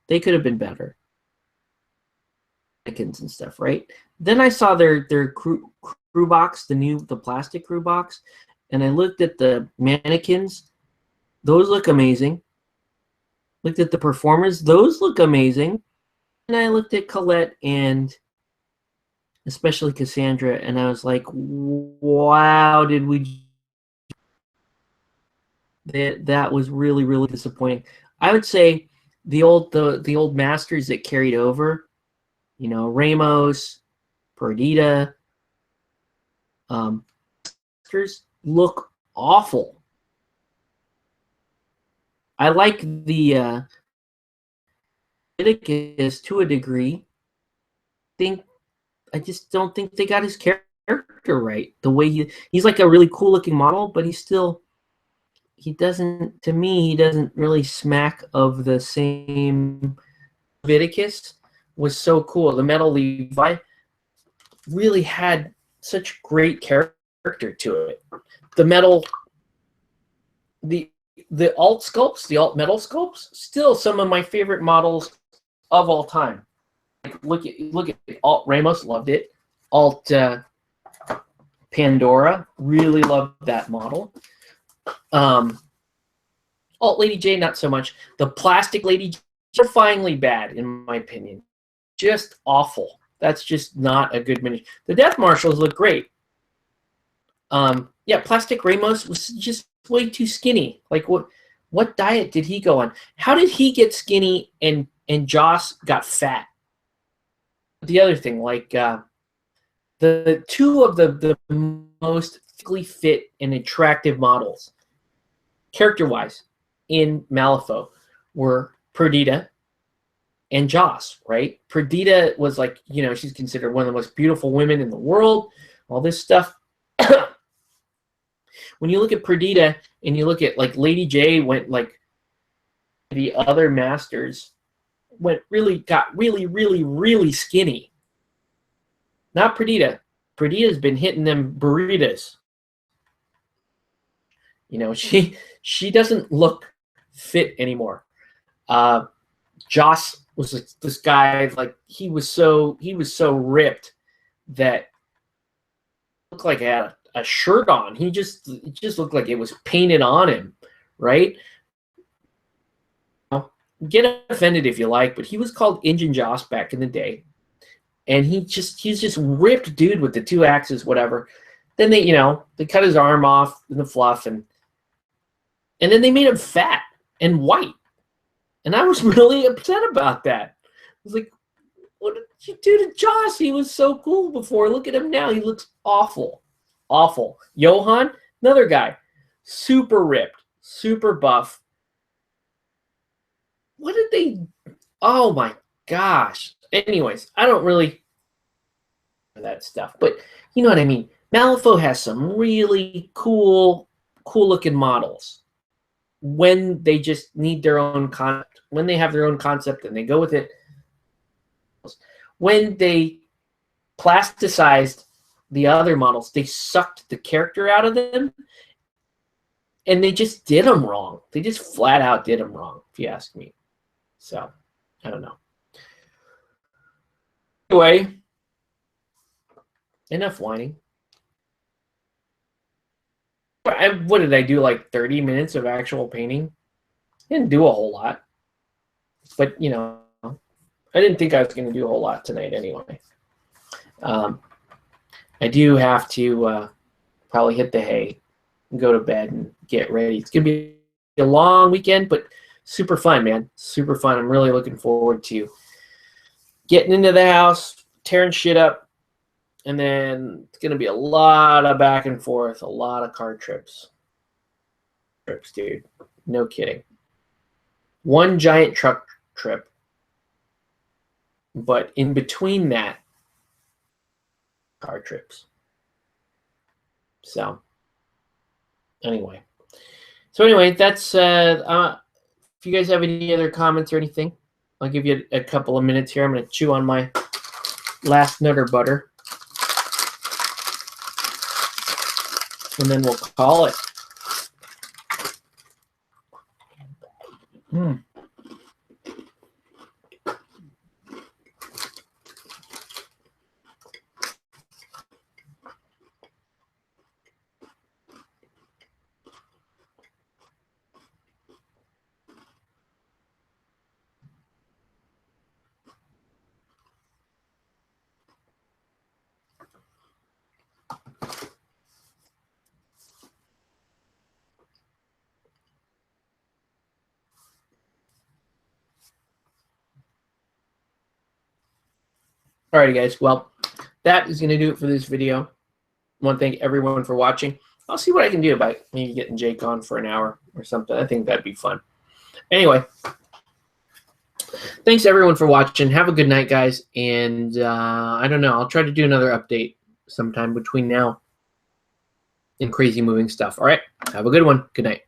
Speaker 1: They could have been better. And stuff, right? Then I saw their crew box, the plastic crew box, and I looked at the mannequins. Those look amazing. Looked at the performers. Those look amazing. And I looked at Colette and especially Cassandra, and I was like, wow, did we... That was really, really disappointing. I would say the old masters that carried over, you know, Ramos, Perdita, look awful. I like the Leviticus to a degree. I just don't think they got his character right. The way he's like a really cool looking model, but he doesn't, to me, he doesn't really smack of the same. Leviticus was so cool. The Metal Levi really had such great character to it. The metal, the alt sculpts, the alt metal sculpts, still some of my favorite models of all time. Look at Alt Ramos, loved it. Alt Pandora, really loved that model. Alt Lady J, not so much. The plastic Lady J, terrifyingly bad in my opinion. Just awful. That's just not a good miniature. The Death Marshals look great. Yeah, Plastic Ramos was just way too skinny. Like what diet did he go on? How did he get skinny and Joss got fat? The other thing, like the two of the most physically fit and attractive models, character-wise, in Malifaux were Perdita and Joss, right? Perdita was like, you know, she's considered one of the most beautiful women in the world, all this stuff. When you look at Perdita and you look at like Lady J went like the other masters got really skinny. Not Perdita. Perdita's been hitting them burritos. You know, she doesn't look fit anymore. Joss was like this guy, like he was so ripped that looked like he had a shirt on. It just looked like it was painted on him, right? Get offended if you like, but he was called Injun Joss back in the day. And he's just ripped dude with the two axes, whatever. Then they cut his arm off in the fluff and then they made him fat and white. And I was really upset about that. I was like, what did you do to Joss? He was so cool before. Look at him now. He looks awful. Awful. Johan, another guy. Super ripped. Super buff. What did they... Oh, my gosh. Anyways, I don't really that stuff, but you know what I mean. Malifaux has some really cool looking models when they just need their own concept. When they have their own concept and they go with it. When they plasticized the other models, they sucked the character out of them, and they just did them wrong. They just flat out did them wrong, if you ask me. So, I don't know. Anyway, enough whining. What did I do, like 30 minutes of actual painting? Didn't do a whole lot. But, you know, I didn't think I was going to do a whole lot tonight anyway. I do have to probably hit the hay and go to bed and get ready. It's going to be a long weekend, but super fun, man. Super fun. I'm really looking forward to getting into the house, tearing shit up, and then it's going to be a lot of back and forth, a lot of car trips. Dude. No kidding. One giant truck trip. But in between that, car trips. So, anyway. That's, if you guys have any other comments or anything, I'll give you a couple of minutes here. I'm going to chew on my last Nutter butter. And then we'll call it. Alrighty, guys. Well, that is going to do it for this video. I want to thank everyone for watching. I'll see what I can do about maybe getting Jake on for an hour or something. I think that'd be fun. Anyway, thanks everyone for watching. Have a good night, guys. And I don't know. I'll try to do another update sometime between now and crazy moving stuff. All right. Have a good one. Good night.